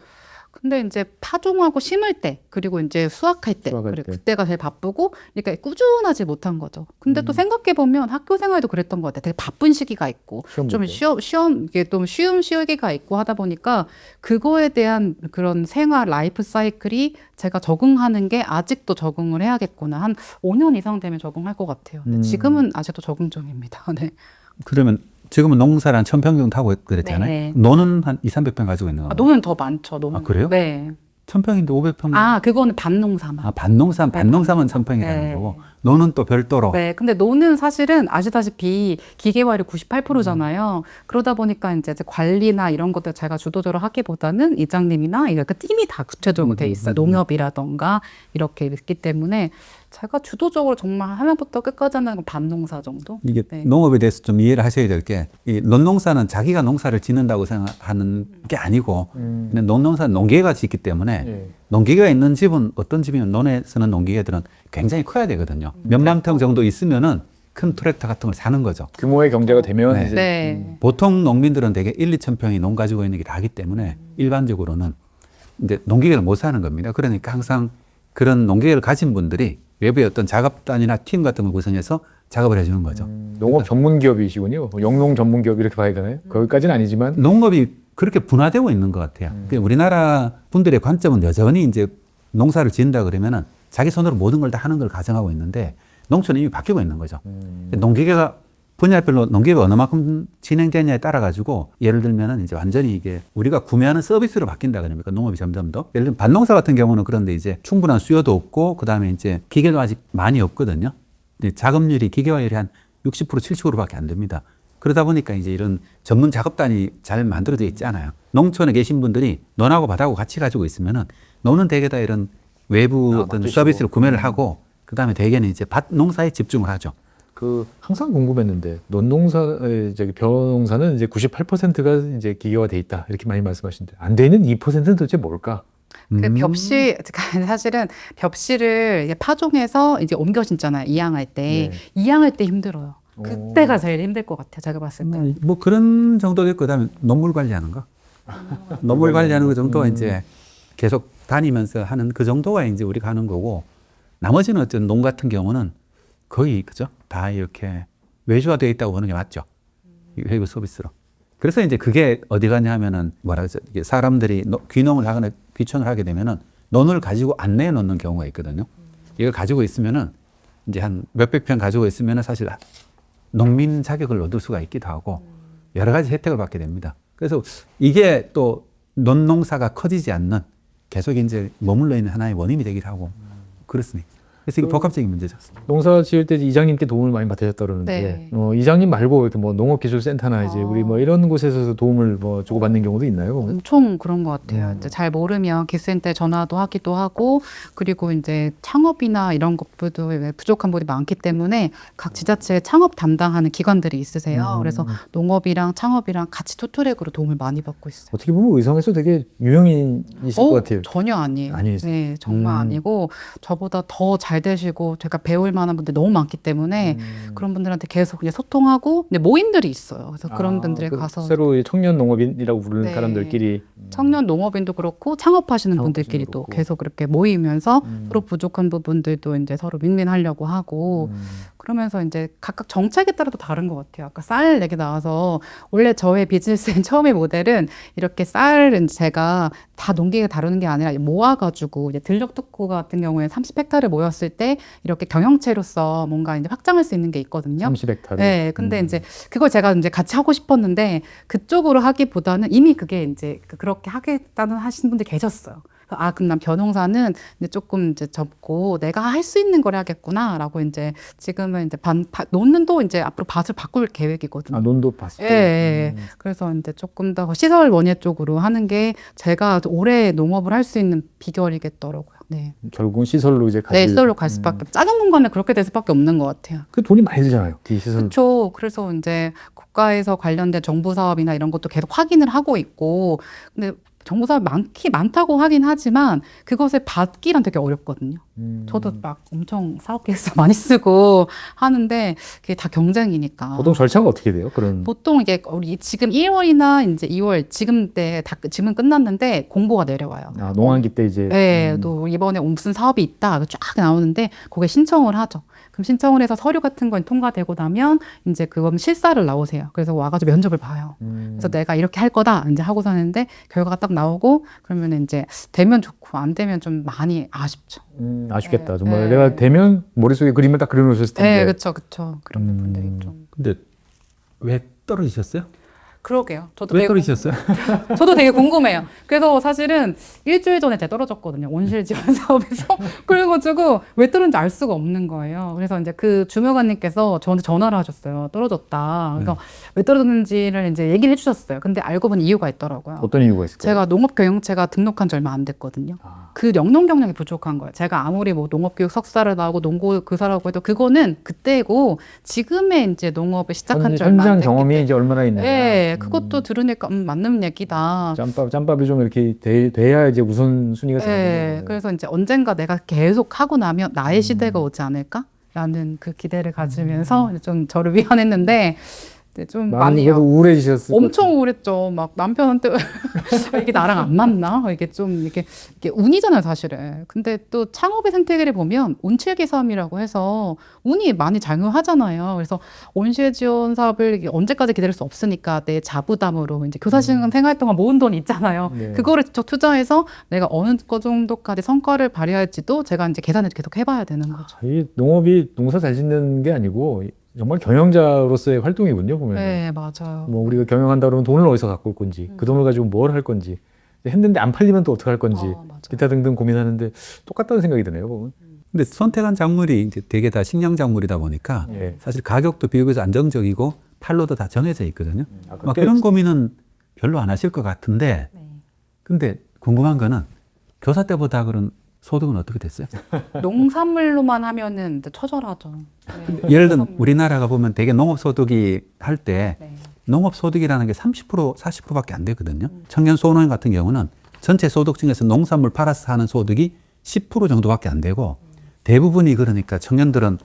[SPEAKER 3] 근데 이제 파종하고 심을 때 그리고 이제 수확할 때
[SPEAKER 1] 수확할
[SPEAKER 3] 그래,
[SPEAKER 1] 때.
[SPEAKER 3] 그때가 제일 바쁘고 그러니까 꾸준하지 못한 거죠. 근데 또 생각해 보면 학교 생활도 그랬던 것 같아요. 되게 바쁜 시기가 있고
[SPEAKER 1] 시험
[SPEAKER 3] 좀
[SPEAKER 1] 볼 때.
[SPEAKER 3] 시험 이게 좀 쉬운 시기가 있고 하다 보니까 그거에 대한 그런 생활 라이프 사이클이 제가 적응하는 게 아직도 적응을 해야겠구나. 한 5년 이상 되면 적응할 것 같아요. 근데 지금은 아직도 적응 중입니다. 네.
[SPEAKER 2] 그러면 지금은 농사를 한 1000평 정도 하고 그랬잖아요.
[SPEAKER 3] 네.
[SPEAKER 2] 노는 한 200~300평 가지고 있는 거예요.
[SPEAKER 3] 노는 더 많죠. 노는.
[SPEAKER 2] 아, 그래요?
[SPEAKER 3] 네.
[SPEAKER 2] 1000평인데 500평.
[SPEAKER 3] 그거는 반농사만.
[SPEAKER 2] 반농사만 1000평이라는
[SPEAKER 3] 네.
[SPEAKER 2] 거고. 노는 또 별도로.
[SPEAKER 3] 네, 근데 노는 사실은 아시다시피 기계화율이 98%잖아요. 그러다 보니까 이제 관리나 이런 것들 제가 주도적으로 하기보다는 이장님이나 이렇게 팀이 다 구체적으로 돼 있어요. 농협이라던가 이렇게 있기 때문에 제가 주도적으로 정말 하나부터 끝까지 하는 건 반농사 정도?
[SPEAKER 2] 이게
[SPEAKER 3] 네.
[SPEAKER 2] 농업에 대해서 좀 이해를 하셔야 될 게, 이 논농사는 자기가 농사를 짓는다고 생각하는 게 아니고, 근데 논농사는 농기계가 짓기 때문에,
[SPEAKER 1] 예.
[SPEAKER 2] 농기계가 있는 집은 어떤 집이면 논에 쓰는 농기계들은 굉장히 커야 되거든요. 몇만 평 정도 있으면은 큰 트랙터 같은 걸 사는 거죠.
[SPEAKER 1] 규모의 경제가 되면
[SPEAKER 2] 네.
[SPEAKER 1] 이제
[SPEAKER 3] 네.
[SPEAKER 2] 보통 농민들은 대개 1~2천 평이 농 가지고 있는 게 나기 때문에 일반적으로는 이제 농기계를 못 사는 겁니다. 그러니까 항상 그런 농기계를 가진 분들이 외부의 어떤 작업단이나 팀 같은 걸 구성해서 작업을 해주는 거죠.
[SPEAKER 1] 농업 전문 기업이시군요. 영농 전문 기업 이렇게 봐야 되나요? 거기까지는 아니지만
[SPEAKER 2] 농업이 그렇게 분화되고 있는 것 같아요. 우리나라 분들의 관점은 여전히 이제 농사를 지은다 그러면은 자기 손으로 모든 걸 다 하는 걸 가정하고 있는데 농촌은 이미 바뀌고 있는 거죠. 농기계가 분야별로 농기계가 어느 만큼 진행되냐에 따라 가지고 예를 들면은 이제 완전히 이게 우리가 구매하는 서비스로 바뀐다 그럽니까? 농업이 점점 더. 예를 들면 밭농사 같은 경우는 그런데 이제 충분한 수요도 없고 그다음에 이제 기계도 아직 많이 없거든요. 근데 작업률이 기계화율이 한 60% 70%밖에 안 됩니다. 그러다 보니까 이제 이런 전문 작업단이 잘 만들어져 있지 않아요. 농촌에 계신 분들이 논하고 밭하고 같이 가지고 있으면은 논은 대개 다 이런 외부 어떤
[SPEAKER 1] 맡기시고.
[SPEAKER 2] 서비스를 구매를 하고 그다음에 대개는 이제 밭 농사에 집중을 하죠.
[SPEAKER 1] 항상 궁금했는데 논농사의 벼농사는 이제 98%가 이제 기계화 돼 있다 이렇게 많이 말씀하시는데 안 돼 있는 2%는 도대체 뭘까?
[SPEAKER 3] 그 벽시 사실은 벽시를 이제 파종해서 이제 옮겨 신잖아요. 이양할 때.
[SPEAKER 1] 네.
[SPEAKER 3] 이양할 때 힘들어요. 그때가 제일 힘들 것 같아요. 제가 봤을 때.
[SPEAKER 2] 뭐 그런 정도 됐고 그다음에 농물 관리하는 거. 농물 관리하는 거 정도가 이제 계속 다니면서 하는 그 정도가 이제 우리가 하는 거고 나머지는 어쨌든 농 같은 경우는 거의 그죠? 다 이렇게 외주화되어 있다고 보는 게 맞죠. 이 외부 서비스로. 그래서 이제 그게 어디 가냐 하면은 뭐라 그러죠? 이게 사람들이 귀농을 하거나 귀촌을 하게 되면은 논을 가지고 안 내놓는 경우가 있거든요. 이걸 가지고 있으면은 이제 한 몇백 평 가지고 있으면은 사실 농민 자격을 얻을 수가 있기도 하고 여러 가지 혜택을 받게 됩니다. 그래서 이게 또 논농사가 커지지 않는 계속 이제 머물러 있는 하나의 원인이 되기도 하고 그렇습니다. 그래서 이거 복합적인 문제죠.
[SPEAKER 1] 농사 지을 때 이장님께 도움을 많이 받으셨다 그러는데
[SPEAKER 3] 네.
[SPEAKER 1] 이장님 말고 이렇게 뭐 농업기술센터나 이제 우리 뭐 이런 곳에서 도움을 뭐 주고받는 경우도 있나요?
[SPEAKER 3] 엄청 그런 것 같아요. 이제 잘 모르면 기술센터에 전화도 하기도 하고, 그리고 이제 창업이나 이런 것들도 부족한 분이 많기 때문에 각 지자체에 창업 담당하는 기관들이 있으세요. 그래서 농업이랑 창업이랑 같이 투트랙으로 도움을 많이 받고 있어요.
[SPEAKER 1] 어떻게 보면 의성에서 되게 유명인이실 것 같아요.
[SPEAKER 3] 전혀 아니에요.
[SPEAKER 1] 아니세요?
[SPEAKER 3] 네, 정말 아니고 저보다 더 잘 되시고 제가 배울 만한 분들 너무 많기 때문에 그런 분들한테 계속 이제 소통하고, 근데 모임들이 있어요. 그래서 그런 분들에 가서
[SPEAKER 1] 새로 청년 농업인이라고 부르는
[SPEAKER 3] 네.
[SPEAKER 1] 사람들끼리
[SPEAKER 3] 청년 농업인도 그렇고 창업하시는 분들끼리 또
[SPEAKER 1] 그렇고.
[SPEAKER 3] 계속 그렇게 모이면서 서로 부족한 부분들도 이제 서로 윈윈하려고 하고 그러면서 이제 각각 정책에 따라 또 다른 것 같아요. 아까 쌀 얘기 나와서 원래 저의 비즈니스의 처음의 모델은 이렇게 쌀은 제가 다 농기계 다루는 게 아니라 모아가지고 이제 들녘 특구 같은 경우에 30헥타르 모였을 때 이렇게 경영체로서 뭔가 이제 확장할 수 있는 게 있거든요.
[SPEAKER 1] 30헥타르.
[SPEAKER 3] 네, 근데 이제 그걸 제가 이제 같이 하고 싶었는데 그쪽으로 하기보다는 이미 그게 이제 그렇게 하겠다는 하시는 분들 계셨어요. 그럼 난 벼농사는 이제 조금 이제 접고 내가 할 수 있는 걸 해야겠구나라고 이제 지금은 이제 논는도 이제 앞으로 밭을 바꿀 계획이거든요.
[SPEAKER 1] 논도 봤어요.
[SPEAKER 3] 예, 예. 그래서 이제 조금 더 시설 원예 쪽으로 하는 게 제가 오래 농업을 할 수 있는 비결이겠더라고요. 네.
[SPEAKER 1] 결국은 시설로 이제
[SPEAKER 3] 네, 시설로 갈 수밖에 작은 공간에 그렇게 될 수밖에 없는 것 같아요.
[SPEAKER 1] 그 돈이 많이 들잖아요. 이 시설.
[SPEAKER 3] 그렇죠. 그래서 이제 국가에서 관련된 정부 사업이나 이런 것도 계속 확인을 하고 있고, 근데 정부 사업 많다고 하긴 하지만 그것을 받기란 되게 어렵거든요. 저도 막 엄청 사업 계획서 많이 쓰고 하는데 그게 다 경쟁이니까.
[SPEAKER 1] 보통 절차가 어떻게 돼요? 그런
[SPEAKER 3] 보통 이게 우리 지금 1월이나 이제 2월 지금 끝났는데 공고가 내려와요.
[SPEAKER 1] 농한기 때 이제
[SPEAKER 3] 네, 또 이번에 무슨 사업이 있다 쫙 나오는데 그게 신청을 하죠. 그럼 신청을 해서 서류 같은 건 통과되고 나면 이제 그건 실사를 나오세요. 그래서 와가지고 면접을 봐요. 그래서 내가 이렇게 할 거다 이제 하고 사는데 결과가 딱 나오고 그러면 이제 되면 좋고 안 되면 좀 많이 아쉽죠.
[SPEAKER 1] 아쉽겠다.
[SPEAKER 3] 네,
[SPEAKER 1] 정말
[SPEAKER 3] 네.
[SPEAKER 1] 내가 되면 머릿속에 그림을 딱 그려놓으셨을 텐데.
[SPEAKER 3] 네, 그렇죠. 그런 부분들이 좀.
[SPEAKER 2] 근데 왜 떨어지셨어요?
[SPEAKER 3] 그러게요.
[SPEAKER 2] 왜 떨어지셨어요?
[SPEAKER 3] 저도 되게 궁금해요. 그래서 사실은 일주일 전에 제가 떨어졌거든요. 온실 지원 사업에서. 그래가지고 왜 떨어졌는지 알 수가 없는 거예요. 그래서 이제 그 주무관님께서 저한테 전화를 하셨어요. 떨어졌다. 그러니까 왜 떨어졌는지를 이제 얘기를 해주셨어요. 근데 알고 보니 이유가 있더라고요.
[SPEAKER 1] 어떤 이유가 있을까요?
[SPEAKER 3] 제가 농업경영체가 등록한 지 얼마 안 됐거든요.
[SPEAKER 1] 아.
[SPEAKER 3] 그 영농 경력이 부족한 거예요. 제가 아무리 뭐 농업교육 석사를 나오고 농고 교사라고 해도 그거는 그때고 지금의 이제 농업을 시작한 지 얼마 안
[SPEAKER 1] 현장
[SPEAKER 3] 됐기
[SPEAKER 1] 경험이
[SPEAKER 3] 때문에.
[SPEAKER 1] 이제 얼마나 있느냐.
[SPEAKER 3] 네, 그것도 들으니까 맞는 얘기다.
[SPEAKER 1] 짬밥이 좀 이렇게 돼야 이제 우선 순위가
[SPEAKER 3] 네,
[SPEAKER 1] 되는
[SPEAKER 3] 그래서 이제 언젠가 내가 계속 하고 나면 나의 시대가 오지 않을까라는 그 기대를 가지면서 좀 저를 위안했는데 네, 좀
[SPEAKER 1] 마음이
[SPEAKER 3] 많이
[SPEAKER 1] 그래도 우울해지셨을 것
[SPEAKER 3] 엄청 우울했죠. 막 남편한테 이게 나랑 안 맞나? 이게 좀 이게 운이잖아요, 사실은. 근데 또 창업의 생태계를 보면 온실기 사업이라고 해서 운이 많이 작용하잖아요. 그래서 온실 지원 사업을 이게 언제까지 기다릴 수 없으니까 내 자부담으로 이제 교사시간 생활 동안 모은 돈 있잖아요.
[SPEAKER 1] 네.
[SPEAKER 3] 그거를 저 투자해서 내가 어느 거 정도까지 성과를 발휘할지도 제가 이제 계산을 계속 해봐야 되는 거죠.
[SPEAKER 1] 이 농업이 농사 잘 짓는 게 아니고 정말 경영자로서의 활동이군요, 보면.
[SPEAKER 3] 네, 맞아요.
[SPEAKER 1] 뭐 우리가 경영한다 그러면 돈을 어디서 갖고 올 건지, 그 돈을 가지고 뭘 할 건지, 했는데 안 팔리면 또 어떻게 할 건지,
[SPEAKER 3] 맞아요.
[SPEAKER 1] 기타 등등 고민하는데 똑같다는 생각이 드네요, 보면.
[SPEAKER 2] 근데 선택한 작물이 이제 되게 다 식량 작물이다 보니까
[SPEAKER 1] 예.
[SPEAKER 2] 사실 가격도 비교해서 안정적이고 판로도 다 정해져 있거든요.
[SPEAKER 1] 아까
[SPEAKER 2] 막 그런 고민은 별로 안 하실 것 같은데,
[SPEAKER 3] 네.
[SPEAKER 2] 근데 궁금한 거는 교사 때보다 그런 소득은 어떻게 됐어요?
[SPEAKER 3] 농산물로만 하면은 이제 처절하죠. 네.
[SPEAKER 2] 예를 들면 우리나라가 보면 되게 농업소득이 할 때
[SPEAKER 3] 네.
[SPEAKER 2] 농업소득이라는 게 30% 40%밖에 안 되거든요. 청년 소노인 같은 경우는 전체 소득 중에서 농산물 팔아서 하는 소득이 10% 정도밖에 안 되고 대부분이 그러니까 청년들은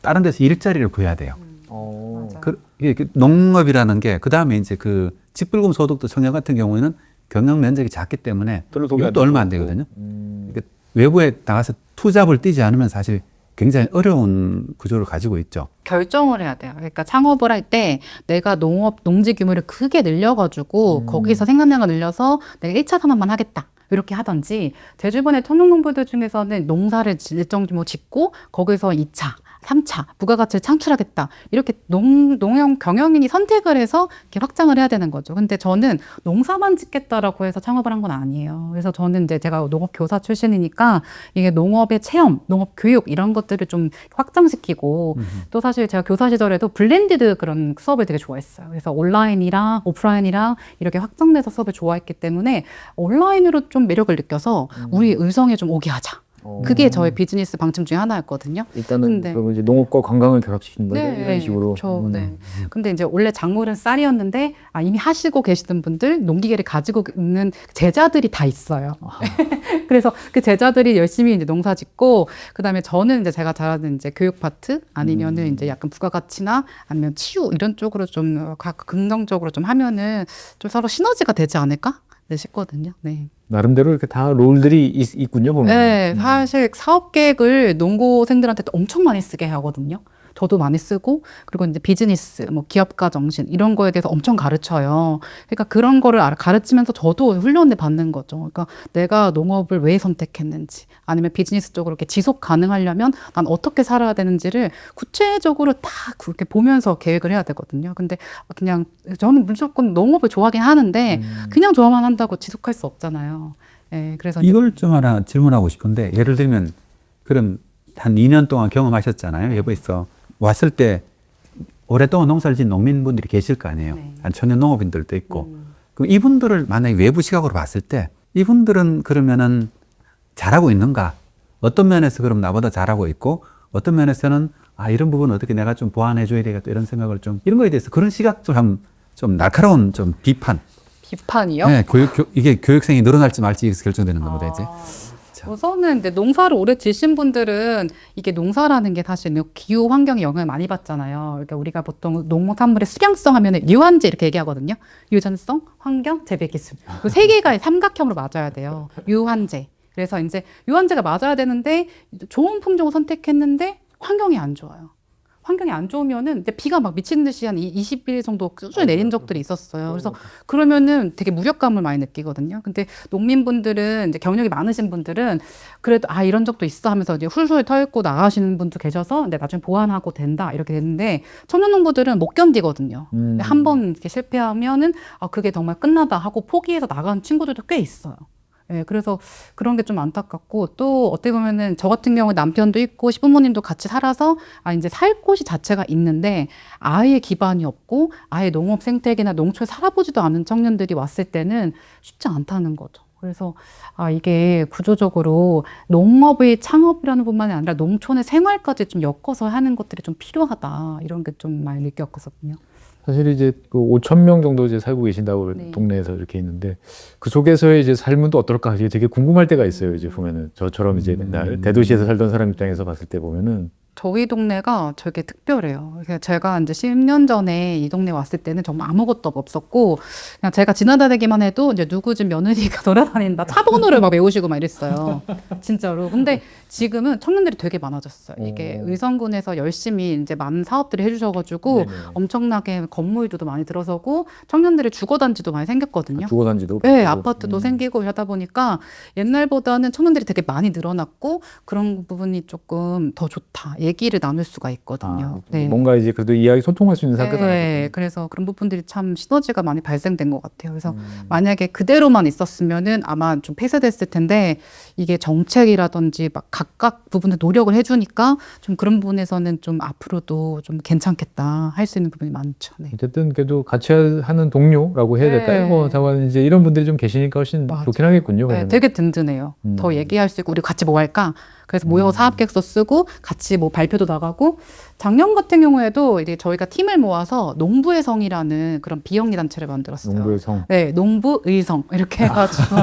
[SPEAKER 2] 다른 데서 일자리를 구해야 돼요.
[SPEAKER 3] 맞아요.
[SPEAKER 2] 이게 그 농업이라는 게 그다음에 이제 그 직불금 소득도 청년 같은 경우에는 경영 면적이 작기 때문에
[SPEAKER 1] 별로 도움이 안
[SPEAKER 2] 이것도 얼마 안
[SPEAKER 1] 되고.
[SPEAKER 2] 되거든요. 그러니까 외부에 나가서 투잡을 뛰지 않으면 사실 굉장히 어려운 구조를 가지고 있죠.
[SPEAKER 3] 결정을 해야 돼요. 그러니까 창업을 할 때 내가 농지 규모를 크게 늘려가지고 거기서 생산량을 늘려서 내가 1차 산업만 하겠다. 이렇게 하든지 제 주변에 청년농부들 중에서는 농사를 일정 규모 짓고 거기서 2차, 3차 부가가치를 창출하겠다. 이렇게 농업 경영인이 선택을 해서 이렇게 확장을 해야 되는 거죠. 근데 저는 농사만 짓겠다라고 해서 창업을 한 건 아니에요. 그래서 저는 이제 제가 농업 교사 출신이니까 이게 농업의 체험, 농업 교육 이런 것들을 좀 확장시키고 또 사실 제가 교사 시절에도 블렌디드 그런 수업을 되게 좋아했어요. 그래서 온라인이랑 오프라인이랑 이렇게 확장돼서 수업을 좋아했기 때문에 온라인으로 좀 매력을 느껴서 우리 의성에 좀 오게 하자. 그게 저의 비즈니스 방침 중에 하나였거든요.
[SPEAKER 1] 일단은
[SPEAKER 3] 근데-
[SPEAKER 1] 그러면 이제 농업과 관광을 결합시키는 거죠,
[SPEAKER 3] 네,
[SPEAKER 1] 이런 식으로.
[SPEAKER 3] 네. 근데 이제 원래 작물은 쌀이었는데 이미 하시고 계시던 분들 농기계를 가지고 있는 제자들이 다 있어요. 그래서 그 제자들이 열심히 이제 농사 짓고 그다음에 저는 이제 제가 잘하는 이제 교육 파트 아니면은 이제 약간 부가가치나 아니면 치유 이런 쪽으로 좀 긍정적으로 좀 하면은 좀 서로 시너지가 되지 않을까? 네, 싶거든요. 네.
[SPEAKER 1] 나름대로 이렇게 다 롤들이 있군요, 보면.
[SPEAKER 3] 네, 사실 사업 계획을 농고생들한테 엄청 많이 쓰게 하거든요. 저도 많이 쓰고 그리고 이제 비즈니스, 뭐 기업가 정신 이런 거에 대해서 엄청 가르쳐요. 그러니까 그런 거를 가르치면서 저도 훈련을 받는 거죠. 그러니까 내가 농업을 왜 선택했는지 아니면 비즈니스 쪽으로 이렇게 지속 가능하려면 난 어떻게 살아야 되는지를 구체적으로 다 그렇게 보면서 계획을 해야 되거든요. 근데 그냥 저는 무조건 농업을 좋아하긴 하는데 그냥 좋아만 한다고 지속할 수 없잖아요. 네, 그래서 이제
[SPEAKER 2] 이걸 좀 하나 질문하고 싶은데 예를 들면 그럼 한 2년 동안 경험하셨잖아요. 외부에서 왔을 때 오랫동안 농사를 지은 농민분들이 계실 거 아니에요.
[SPEAKER 3] 네.
[SPEAKER 2] 한 청년 농업인들도 있고. 그럼 이분들을 만약에 외부 시각으로 봤을 때 이분들은 그러면은 잘하고 있는가? 어떤 면에서 그럼 나보다 잘하고 있고 어떤 면에서는 이런 부분 어떻게 내가 좀 보완해 줘야 되겠다 이런 생각을 좀 이런 거에 대해서 그런 시각도 좀 날카로운 좀
[SPEAKER 3] 비판이요?
[SPEAKER 2] 네, 이게 교육생이 늘어날지 말지 여기서 결정되는 겁니다, 이제.
[SPEAKER 3] 우선은 근데 농사를 오래 지신 분들은 이게 농사라는 게 사실 기후 환경에 영향을 많이 받잖아요. 그러니까 우리가 보통 농산물의 수량성 하면은 유한제 이렇게 얘기하거든요. 유전성, 환경, 재배 기술. 그 세 개가 삼각형으로 맞아야 돼요. 유한제. 그래서 이제 유한제가 맞아야 되는데 좋은 품종을 선택했는데 환경이 안 좋아요. 환경이 안 좋으면은 근데 비가 막 미친 듯이 한 20일 정도 꾸준히 내린 적들이 있었어요. 그래서 그러면은 되게 무력감을 많이 느끼거든요. 근데 농민분들은 이제 경력이 많으신 분들은 그래도 아 이런 적도 있어 하면서 이제 훌훌 털고 나가시는 분도 계셔서 근데 나중에 보완하고 된다 이렇게 되는데 청년농부들은 못 견디거든요. 한 번 이렇게 실패하면은 아 그게 정말 끝나다 하고 포기해서 나간 친구들도 꽤 있어요. 예, 그래서 그런 게 좀 안타깝고 또 어떻게 보면은 저 같은 경우에 남편도 있고 시부모님도 같이 살아서 아 이제 살 곳이 자체가 있는데 아예 기반이 없고 아예 농업 생태계나 농촌에 살아보지도 않은 청년들이 왔을 때는 쉽지 않다는 거죠. 그래서 아 이게 구조적으로 농업의 창업이라는 뿐만이 아니라 농촌의 생활까지 좀 엮어서 하는 것들이 좀 필요하다 이런 게 좀 많이 느꼈거든요.
[SPEAKER 1] 사실 이제 그 5천 명 정도 이제 살고 계신다고
[SPEAKER 3] 네.
[SPEAKER 1] 동네에서 이렇게 있는데 그 속에서의 이제 삶은 또 어떨까 이게 되게 궁금할 때가 있어요. 이제 보면은 저처럼 이제 맨날 대도시에서 살던 사람 입장에서 봤을 때 보면은
[SPEAKER 3] 저희 동네가 되게 특별해요. 그래서 제가 이제 10년 전에 이 동네 왔을 때는 정말 아무것도 없었고, 그냥 제가 지나다니기만 해도 이제 누구 집 며느리가 돌아다닌다. 차 번호를 막 외우시고 막 이랬어요. 진짜로. 근데 지금은 청년들이 되게 많아졌어요. 이게 의성군에서 열심히 이제 많은 사업들을 해주셔가지고
[SPEAKER 1] 네네.
[SPEAKER 3] 엄청나게 건물들도 많이 들어서고 청년들의 주거단지도 많이 생겼거든요.
[SPEAKER 1] 주거단지도
[SPEAKER 3] 네,
[SPEAKER 1] 그렇고.
[SPEAKER 3] 아파트도 생기고 이러다 보니까 옛날보다는 청년들이 되게 많이 늘어났고 그런 부분이 조금 더 좋다. 얘기를 나눌 수가 있거든요. 네.
[SPEAKER 1] 뭔가 이제 그래도 이야기 소통할 수 있는 상태가
[SPEAKER 3] 네, 그래서 그런 부분들이 참 시너지가 많이 발생된 것 같아요. 그래서 만약에 그대로만 있었으면은 아마 좀 폐쇄됐을 텐데 이게 정책이라든지 막 각각 부분에 노력을 해주니까 좀 그런 부분에서는 좀 앞으로도 좀 괜찮겠다 할 수 있는 부분이 많죠. 네.
[SPEAKER 1] 어쨌든 그래도 같이 하는 동료라고 해야 될까요?
[SPEAKER 3] 네.
[SPEAKER 1] 뭐 다만 이제 이런 분들이 좀 계시니까 훨씬
[SPEAKER 3] 맞아요.
[SPEAKER 1] 좋긴 하겠군요.
[SPEAKER 3] 네,
[SPEAKER 1] 그러면.
[SPEAKER 3] 되게 든든해요. 더 얘기할 수 있고 우리 같이 뭐 할까? 그래서 모여서 사업계획서 쓰고 같이 뭐 발표도 나가고 작년 같은 경우에도 이제 저희가 팀을 모아서 농부의 성이라는 그런 비영리 단체를 만들었어요.
[SPEAKER 1] 농부의 성.
[SPEAKER 3] 네, 농부의 성 이렇게 해가지고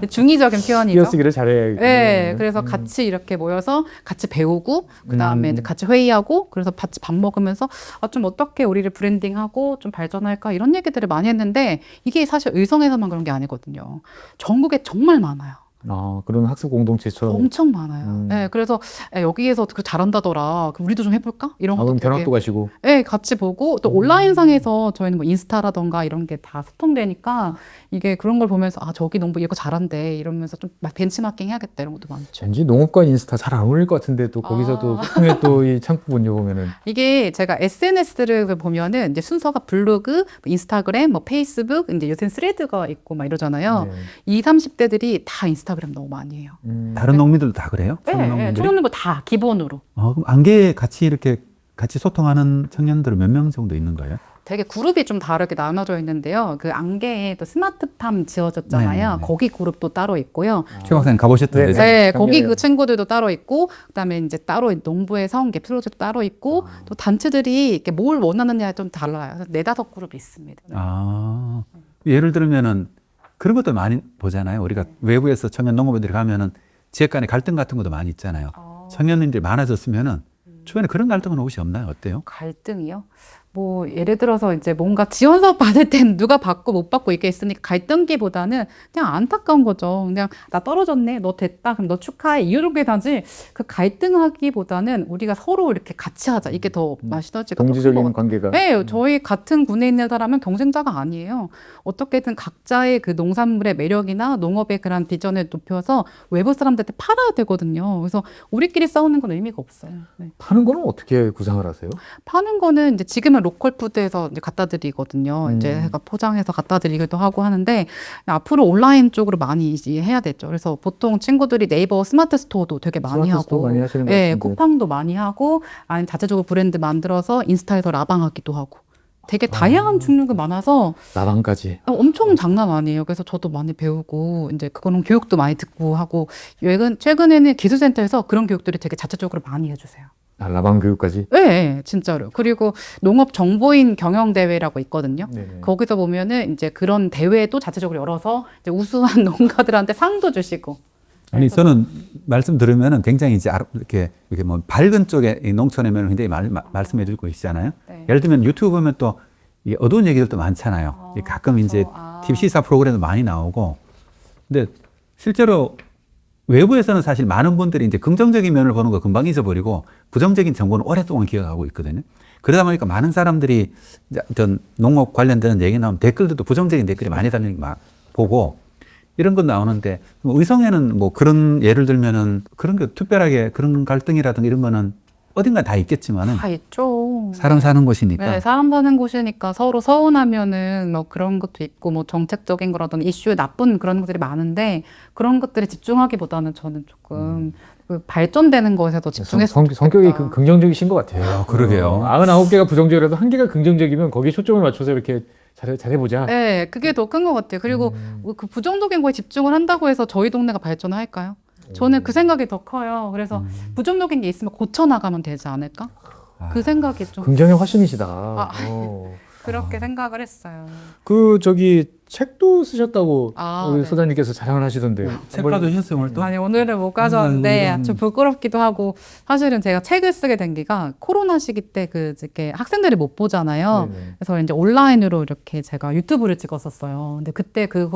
[SPEAKER 3] 중의적인 표현이죠.
[SPEAKER 1] 띄어쓰기를 잘해야겠군요.
[SPEAKER 3] 네, 그래서 같이 이렇게 모여서 같이 배우고 그다음에 이제 같이 회의하고 그래서 같이 밥 먹으면서 아, 좀 어떻게 우리를 브랜딩하고 좀 발전할까 이런 얘기들을 많이 했는데 이게 사실 의성에서만 그런 게 아니거든요. 전국에 정말 많아요.
[SPEAKER 1] 아, 그런 학습 공동체처럼.
[SPEAKER 3] 엄청 많아요. 네, 그래서 야, 여기에서 그 잘한다더라. 그럼 우리도 좀 해볼까? 이런
[SPEAKER 1] 아,
[SPEAKER 3] 것도
[SPEAKER 1] 그럼
[SPEAKER 3] 되게
[SPEAKER 1] 견학도 가시고.
[SPEAKER 3] 네, 같이 보고 또 온라인상에서 저희는 뭐 인스타라던가 이런 게 다 소통되니까 이게 그런 걸 보면서 아 저기 농부 이거 잘한대 이러면서 좀 막 벤치마킹 해야겠다 이런 것도 많죠.
[SPEAKER 1] 왠지 농업과 인스타 잘 안 어울릴 것 같은데 또 거기서도 소통에 또 이 창구군요 보면은.
[SPEAKER 3] 이게 제가 SNS를 보면은 이제 순서가 블로그, 뭐 인스타그램, 뭐 페이스북, 이제 요새는 스레드가 있고 막 이러잖아요.
[SPEAKER 1] 네.
[SPEAKER 3] 20, 30대들이 다 인스타그램 너무 많이 해요.
[SPEAKER 2] 다른 농민들도 다 그래요?
[SPEAKER 3] 네,
[SPEAKER 2] 청년농민들이?
[SPEAKER 3] 청년들 다 기본으로.
[SPEAKER 2] 그럼 안개에 같이 이렇게 같이 소통하는 청년들은 몇 명 정도 있는 거예요?
[SPEAKER 3] 되게 그룹이 좀 다르게 나눠져 있는데요. 그 안개에 또 스마트팜 지어졌잖아요.
[SPEAKER 2] 네네네.
[SPEAKER 3] 거기 그룹도 따로 있고요.
[SPEAKER 2] 최 박사님 가보셨던데.
[SPEAKER 1] 네.
[SPEAKER 3] 네,
[SPEAKER 1] 작년에.
[SPEAKER 3] 거기 그 친구들도 따로 있고, 그다음에 이제 따로 농부의 성계 프로젝트 따로 있고, 또 단체들이 이렇게 뭘 원하느냐에 좀 달라요. 그래서 4-5 그룹이 있습니다.
[SPEAKER 2] 아, 예를 들면은 그런 것도 많이 보잖아요. 우리가 외부에서 청년 농업인들이 가면은 지역 간의 갈등 같은 것도 많이 있잖아요. 청년들이 많아졌으면은 주변에 그런 갈등은 혹시 없나요? 어때요?
[SPEAKER 3] 갈등이요? 뭐 예를 들어서 이제 뭔가 지원 사업 받을 땐 누가 받고 못 받고 이게 있으니까 갈등기보다는 그냥 안타까운 거죠. 그냥 나 떨어졌네, 너 됐다, 그럼 너 축하해 이런 게 다지. 그 갈등하기보다는 우리가 서로 이렇게 같이 하자 이게 더 시너지가 더
[SPEAKER 1] 동지적인
[SPEAKER 3] 큰것 같아요.
[SPEAKER 1] 관계가.
[SPEAKER 3] 네, 저희 같은 군에 있는 사람은 경쟁자가 아니에요. 어떻게든 각자의 그 농산물의 매력이나 농업의 그런 비전을 높여서 외부 사람들한테 팔아야 되거든요. 그래서 우리끼리 싸우는 건 의미가 없어요. 네.
[SPEAKER 1] 파는 거는 어떻게 구상을 하세요?
[SPEAKER 3] 파는 거는 이제 지금은 로컬 푸드에서 이제 갖다 드리거든요. 이제 해가 포장해서 갖다 드리기도 하고 하는데 앞으로 온라인 쪽으로 많이 이제 해야 되죠. 그래서 보통 친구들이 네이버 스마트 스토어도 되게 많이
[SPEAKER 1] 스마트 스토어
[SPEAKER 3] 하고,
[SPEAKER 1] 많이 하시는 것
[SPEAKER 3] 예,
[SPEAKER 1] 같은데.
[SPEAKER 3] 쿠팡도 많이 하고, 아니면 자체적으로 브랜드 만들어서 인스타에서 라방하기도 하고. 되게 다양한 종류가 많아서
[SPEAKER 1] 라방까지.
[SPEAKER 3] 엄청 장난 아니에요. 그래서 저도 많이 배우고 이제 그거는 교육도 많이 듣고 하고 최근에는 기술센터에서 그런 교육들이 되게 자체적으로 많이 해주세요.
[SPEAKER 1] 아, 라방 교육까지.
[SPEAKER 3] 네, 진짜로. 그리고 농업 정보인 경영 대회라고 있거든요.
[SPEAKER 1] 네네.
[SPEAKER 3] 거기서 보면은 이제 그런 대회도 자체적으로 열어서 이제 우수한 농가들한테 상도 주시고.
[SPEAKER 2] 아니 저는 말씀 들으면은 굉장히 이제 이렇게 뭐 밝은 쪽에 이 농촌에면 굉장히 말씀해 주고 계시잖아요.
[SPEAKER 3] 네.
[SPEAKER 2] 예를 들면 유튜브 보면 또 이 어두운 얘기들도 많잖아요. 가끔 이제 TV 시사 프로그램도 많이 나오고. 근데 실제로 외부에서는 사실 많은 분들이 이제 긍정적인 면을 보는 거 금방 잊어버리고 부정적인 정보는 오랫동안 기억하고 있거든요. 그러다 보니까 많은 사람들이 이제 어떤 농업 관련되는 얘기 나오면 댓글들도 부정적인 댓글이 많이 달리는 거 막 보고 이런 건 나오는데 뭐 의성에는 뭐 그런 예를 들면은 그런 게 특별하게 그런 갈등이라든가 이런 거는 어딘가 다 있겠지만은
[SPEAKER 3] 다 있죠.
[SPEAKER 2] 사람 사는 곳이니까
[SPEAKER 3] 네, 사람 사는 곳이니까 서로 서운하면은 뭐 그런 것도 있고 뭐 정책적인 거라든 이슈에 나쁜 그런 것들이 많은데 그런 것들에 집중하기보다는 저는 조금 그 발전되는 것에 더 집중했으면
[SPEAKER 1] 성격이
[SPEAKER 3] 좋겠다.
[SPEAKER 1] 긍정적이신 것 같아요.
[SPEAKER 2] 그러게요.
[SPEAKER 1] 99개가 부정적이라도 1개가 긍정적이면 거기에 초점을 맞춰서 이렇게 잘해보자.
[SPEAKER 3] 네, 그게 더 큰 것 같아요. 그리고 그 부정적인 거에 집중을 한다고 해서 저희 동네가 발전할까요? 저는 그 생각이 더 커요. 그래서 부정적인 게 있으면 고쳐나가면 되지 않을까? 그 생각이 좀
[SPEAKER 1] 긍정의 화신이시다.
[SPEAKER 3] 그렇게 생각을 했어요.
[SPEAKER 1] 그 저기 책도 쓰셨다고 우리
[SPEAKER 3] 네.
[SPEAKER 1] 소장님께서 자랑을 하시던데.
[SPEAKER 2] 책 가져오셨어요 오늘 또?
[SPEAKER 3] 아니 오늘은 못 가져왔는데
[SPEAKER 2] 아이고,
[SPEAKER 3] 좀 부끄럽기도 하고 사실은 제가 책을 쓰게 된 게가 코로나 시기 때 그 이렇게 학생들이 못 보잖아요.
[SPEAKER 1] 네네.
[SPEAKER 3] 그래서 이제 온라인으로 이렇게 제가 유튜브를 찍었었어요. 근데 그때 그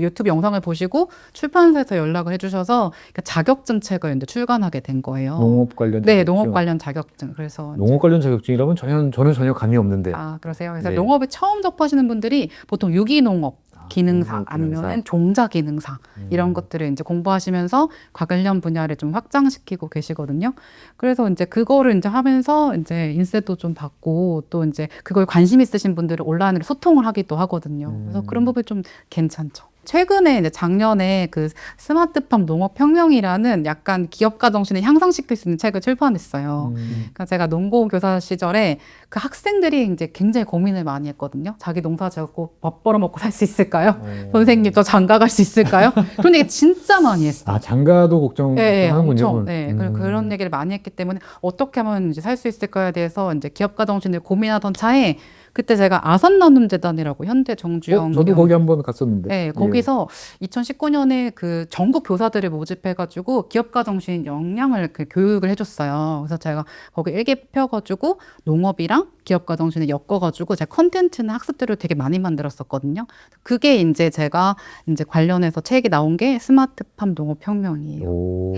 [SPEAKER 3] 유튜브 영상을 보시고 출판사에서 연락을 해주셔서 그 자격증 책을 이제 출간하게 된 거예요.
[SPEAKER 1] 농업 관련.
[SPEAKER 3] 네,
[SPEAKER 1] 자격증.
[SPEAKER 3] 농업 관련 자격증. 그래서
[SPEAKER 1] 농업 관련 자격증이라면 저는 전혀 감이 없는데.
[SPEAKER 3] 아 그러세요. 그래서
[SPEAKER 1] 네.
[SPEAKER 3] 농업에 처음 접하시는 분들이 보통 유기농업 기능사
[SPEAKER 1] 농업 기능사.
[SPEAKER 3] 아니면 종자 기능사 이런 것들을 이제 공부하시면서 관련 분야를 좀 확장시키고 계시거든요. 그래서 이제 그거를 이제 하면서 이제 인쇄도 좀 받고 또 이제 그걸 관심 있으신 분들을 온라인으로 소통을 하기도 하거든요. 그래서 그런 부분이 좀 괜찮죠. 최근에 이제 작년에 그 스마트팜 농업혁명이라는 약간 기업가 정신을 향상시킬 수 있는 책을 출판했어요. 그러니까 제가 농고 교사 시절에 그 학생들이 이제 굉장히 고민을 많이 했거든요. 자기 농사 짓고 밥 벌어먹고 살 수 있을까요? 선생님 저 장가 갈 수 있을까요? 그런 얘기 진짜 많이 했어요.
[SPEAKER 1] 아 장가도 걱정하는군요.
[SPEAKER 3] 엄청. 네, 그런 얘기를 많이 했기 때문에 어떻게 하면 이제 살 수 있을까에 대해서 이제 기업가 정신을 고민하던 차에 그때 제가 아산나눔재단이라고 현대 정주영
[SPEAKER 1] 저도 거기 한번 갔었는데.
[SPEAKER 3] 네, 거기서 2019년에 그 전국 교사들을 모집해가지고 기업가 정신 역량을 그 교육을 해줬어요. 그래서 제가 거기 일기 펴가지고 농업이랑 기업가 정신을 엮어가지고 제가 컨텐츠나 학습들을 되게 많이 만들었었거든요. 그게 이제 제가 이제 관련해서 책이 나온 게 스마트팜 농업혁명이에요.
[SPEAKER 1] 오.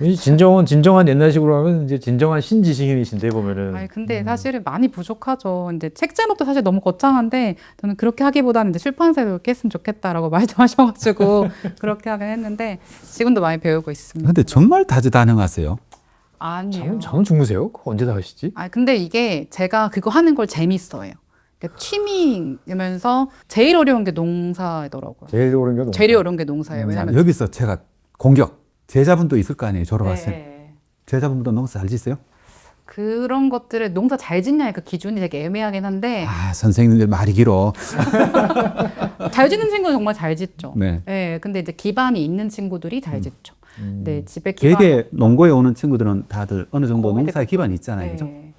[SPEAKER 1] 이 진정한 옛날식으로 하면 이제 진정한 신지식인이신데 보면은.
[SPEAKER 3] 아니 근데 사실은 많이 부족하죠. 이제 책 제목도 사실 너무 거창한데 저는 그렇게 하기보다는 이제 출판사에도 이렇게 했으면 좋겠다라고 말씀하셔가지고 그렇게 하긴 했는데 지금도 많이 배우고 있습니다.
[SPEAKER 2] 근데 정말 다재다능하세요.
[SPEAKER 3] 아니에요.
[SPEAKER 1] 잠은 주무세요? 그거 언제 다 하시지?
[SPEAKER 3] 아 근데 이게 제가 그거 하는 걸 재밌어해요. 그러니까 취미면서 제일 어려운 게 농사더라고요.
[SPEAKER 1] 제일 어려운 게 농사.
[SPEAKER 3] 제일 어려운 게 농사예요.
[SPEAKER 2] 자,
[SPEAKER 3] 왜냐면
[SPEAKER 2] 여기서 제가 공격. 제자분도 있을 거 아니에요. 졸업하신.
[SPEAKER 3] 네.
[SPEAKER 2] 제자분도 농사 잘 지세요?
[SPEAKER 3] 그런 것들을 농사 잘 짓냐의 그 기준이 되게 애매하긴 한데
[SPEAKER 2] 아 선생님들 말이 길어.
[SPEAKER 3] 잘 짓는 친구는 정말 잘 짓죠.
[SPEAKER 2] 네.
[SPEAKER 3] 네, 근데 이제 기반이 있는 친구들이 잘 짓죠. 네, 집에 기반.
[SPEAKER 2] 되게 농고에 오는 친구들은 다들 어느 정도
[SPEAKER 3] 거의
[SPEAKER 2] 농사에 기반이 있잖아요. 그죠?
[SPEAKER 3] 네.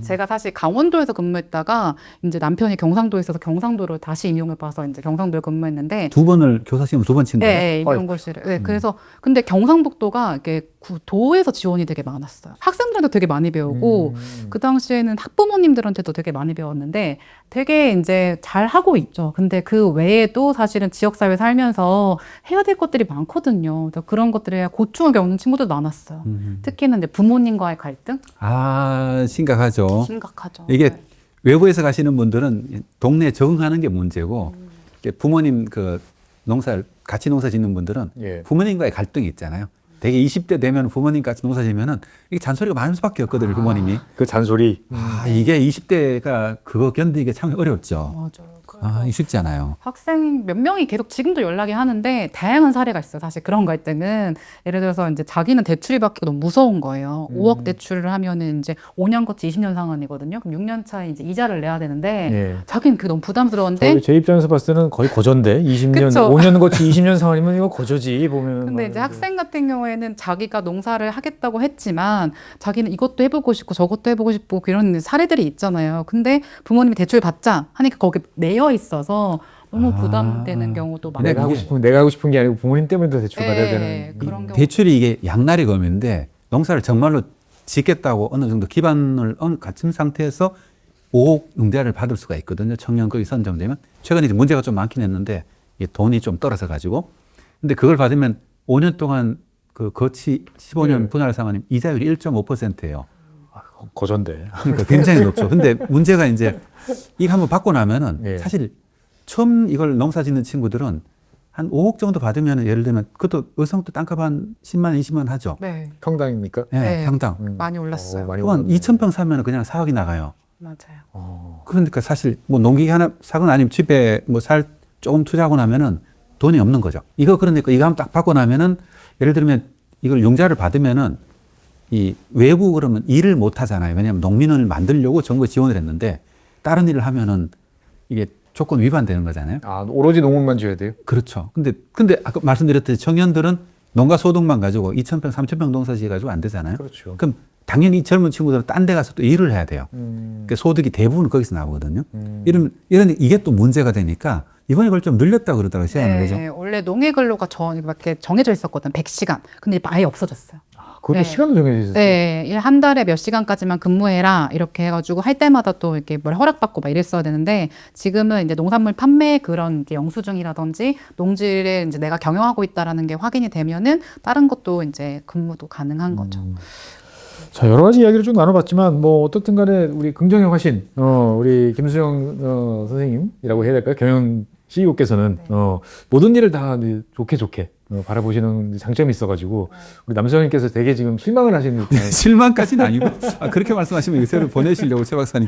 [SPEAKER 3] 제가 사실 강원도에서 근무했다가 이제 남편이 경상도에 있어서 경상도를 다시 임용을 봐서 이제 경상도에 근무했는데
[SPEAKER 2] 두 번을 교사 시험 두 번 친 거예요?
[SPEAKER 3] 네, 임용고시를. 네, 그래서 근데 경상북도가 이게 도에서 지원이 되게 많았어요. 학생들한테 되게 많이 배우고 그 당시에는 학부모님들한테도 되게 많이 배웠는데 되게 이제 잘 하고 있죠. 근데 그 외에도 사실은 지역사회 살면서 해야 될 것들이 많거든요. 그래서 그런 것들에 고충을 겪는 친구들도 많았어요. 특히는 이제 부모님과의 갈등
[SPEAKER 2] 아 심각하죠.
[SPEAKER 3] 심각하죠.
[SPEAKER 2] 이게
[SPEAKER 3] 네.
[SPEAKER 2] 외부에서 가시는 분들은 동네에 적응하는 게 문제고 이게 부모님 그 농사를 같이 농사 짓는 분들은
[SPEAKER 1] 예.
[SPEAKER 2] 부모님과의 갈등이 있잖아요. 되게 20대 되면 부모님 같이 농사 지면은 이게 잔소리가 많을 수밖에 없거든요. 부모님이.
[SPEAKER 1] 그 잔소리.
[SPEAKER 2] 아 이게 20대가 그거 견디기 참 어렵죠.
[SPEAKER 3] 맞아요.
[SPEAKER 2] 아 이게 쉽지 않아요.
[SPEAKER 3] 학생 몇 명이 계속 지금도 연락이 하는데 다양한 사례가 있어요. 사실 그런 갈등은 예를 들어서 이제 자기는 대출이 받기가 너무 무서운 거예요. 5억 대출을 하면은 이제 5년 거치 20년 상환이거든요. 그럼 6년 차에 이제 이자를 내야 되는데
[SPEAKER 1] 예.
[SPEAKER 3] 자기는 그게 너무 부담스러운데
[SPEAKER 1] 제 입장에서 봤을 때는 거의 거저인데 20년,
[SPEAKER 3] 그쵸.
[SPEAKER 1] 5년 거치 20년 상환이면 이거 거저지 보면.
[SPEAKER 3] 근데 이제 학생 같은 경우에는 자기가 농사를 하겠다고 했지만 자기는 이것도 해보고 싶고 저것도 해보고 싶고 그런 사례들이 있잖아요. 근데 부모님이 대출 받자 하니까 거기 매여 있어서 너무 부담되는 경우도 많아요.
[SPEAKER 1] 내가 하고 싶은 게 아니고 부모님 때문에 더 대출 받아야 되는.
[SPEAKER 3] 네, 그런 경우.
[SPEAKER 2] 대출이 이게 양날의 검인데 농사를 정말로 짓겠다고 어느 정도 기반을 갖춘 상태에서 5억 응대를 받을 수가 있거든요. 청년거기 선정되면. 최근에 이제 문제가 좀 많긴 했는데 이게 돈이 좀 떨어져 가지고. 근데 그걸 받으면 5년 동안 그 거치 15년
[SPEAKER 1] 네.
[SPEAKER 2] 분할 상환 이자율이 1.5%예요.
[SPEAKER 1] 거전데.
[SPEAKER 2] 그러니까 굉장히 높죠. 근데 문제가 이제 이거 한번 받고 나면은
[SPEAKER 1] 예.
[SPEAKER 2] 사실 처음 이걸 농사 짓는 친구들은 한 5억 정도 받으면 예를 들면 그것도 의성도 땅값 한 10만, 20만 하죠.
[SPEAKER 3] 네.
[SPEAKER 1] 평당입니까?
[SPEAKER 2] 네,
[SPEAKER 3] 네.
[SPEAKER 2] 평당.
[SPEAKER 3] 많이 올랐어요.
[SPEAKER 1] 많이
[SPEAKER 2] 또한
[SPEAKER 1] 올랐네.
[SPEAKER 2] 2,000평 사면 그냥 4억이 나가요.
[SPEAKER 3] 맞아요.
[SPEAKER 2] 그러니까 사실 뭐 농기 하나 사거나 아니면 집에 뭐 살 조금 투자하고 나면은 돈이 없는 거죠. 이거 그러니까 이거 한번 딱 받고 나면은 예를 들면 이걸 융자를 받으면은 이 외부 그러면 일을 못 하잖아요. 왜냐하면 농민을 만들려고 정부가 지원을 했는데 다른 일을 하면은 이게 조건 위반되는 거잖아요.
[SPEAKER 1] 아, 오로지 농업만 지어야 돼요?
[SPEAKER 2] 그렇죠. 근데 아까 말씀드렸듯이 청년들은 농가 소득만 가지고 2,000평, 3,000평 농사 지어 가지고 안 되잖아요.
[SPEAKER 1] 그렇죠.
[SPEAKER 2] 그럼 당연히 이 젊은 친구들은 딴 데 가서 또 일을 해야 돼요. 그러니까 소득이 대부분 거기서 나오거든요. 이런 이게 또 문제가 되니까 이번에 그걸 좀 늘렸다고 그러더라고요. 시간을. 그죠?
[SPEAKER 3] 네, 원래 농해 근로가 이렇게 정해져 있었거든. 100시간. 근데 아예 없어졌어요.
[SPEAKER 1] 그것도
[SPEAKER 3] 네.
[SPEAKER 1] 시간도 정해져 있었어요.
[SPEAKER 3] 네, 한 달에 몇 시간까지만 근무해라 이렇게 해가지고 할 때마다 또 이렇게 뭘 허락받고 막 이랬어야 되는데 지금은 이제 농산물 판매 그런 이제 영수증이라든지 농지를 이제 내가 경영하고 있다라는 게 확인이 되면은 다른 것도 이제 근무도 가능한 거죠.
[SPEAKER 1] 자, 여러 가지 이야기를 쭉 나눠봤지만 뭐 어떻든 간에 우리 긍정의 화신, 우리 김수영 선생님이라고 해야 될까요? 경영 CEO께서는 모든 일을 다 좋게 바라보시는 장점이 있어가지고 우리 남수영님께서 되게 지금 실망을 하시는 듯한
[SPEAKER 2] 실망까지는 아니고 그렇게 말씀하시면 요새를 보내시려고 최 박사님.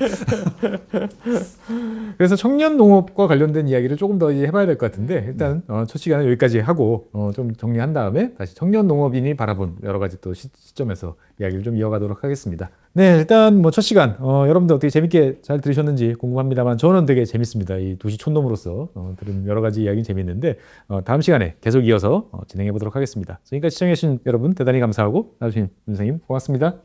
[SPEAKER 1] 그래서 청년 농업과 관련된 이야기를 조금 더 이제 해봐야 될 것 같은데 일단 첫 시간에 여기까지 하고 좀 정리한 다음에 다시 청년 농업인이 바라본 여러 가지 또 시점에서 이야기를 좀 이어가도록 하겠습니다. 네, 일단 뭐 첫 시간 여러분들 어떻게 재밌게 잘 들으셨는지 궁금합니다만 저는 되게 재밌습니다. 이 도시 촌놈으로서 들은 여러 가지 이야기는 재밌는데 다음 시간에 계속 이어서 진행해 보도록 하겠습니다. 지금까지 시청해주신 여러분 대단히 감사하고 나주신 선생님 고맙습니다.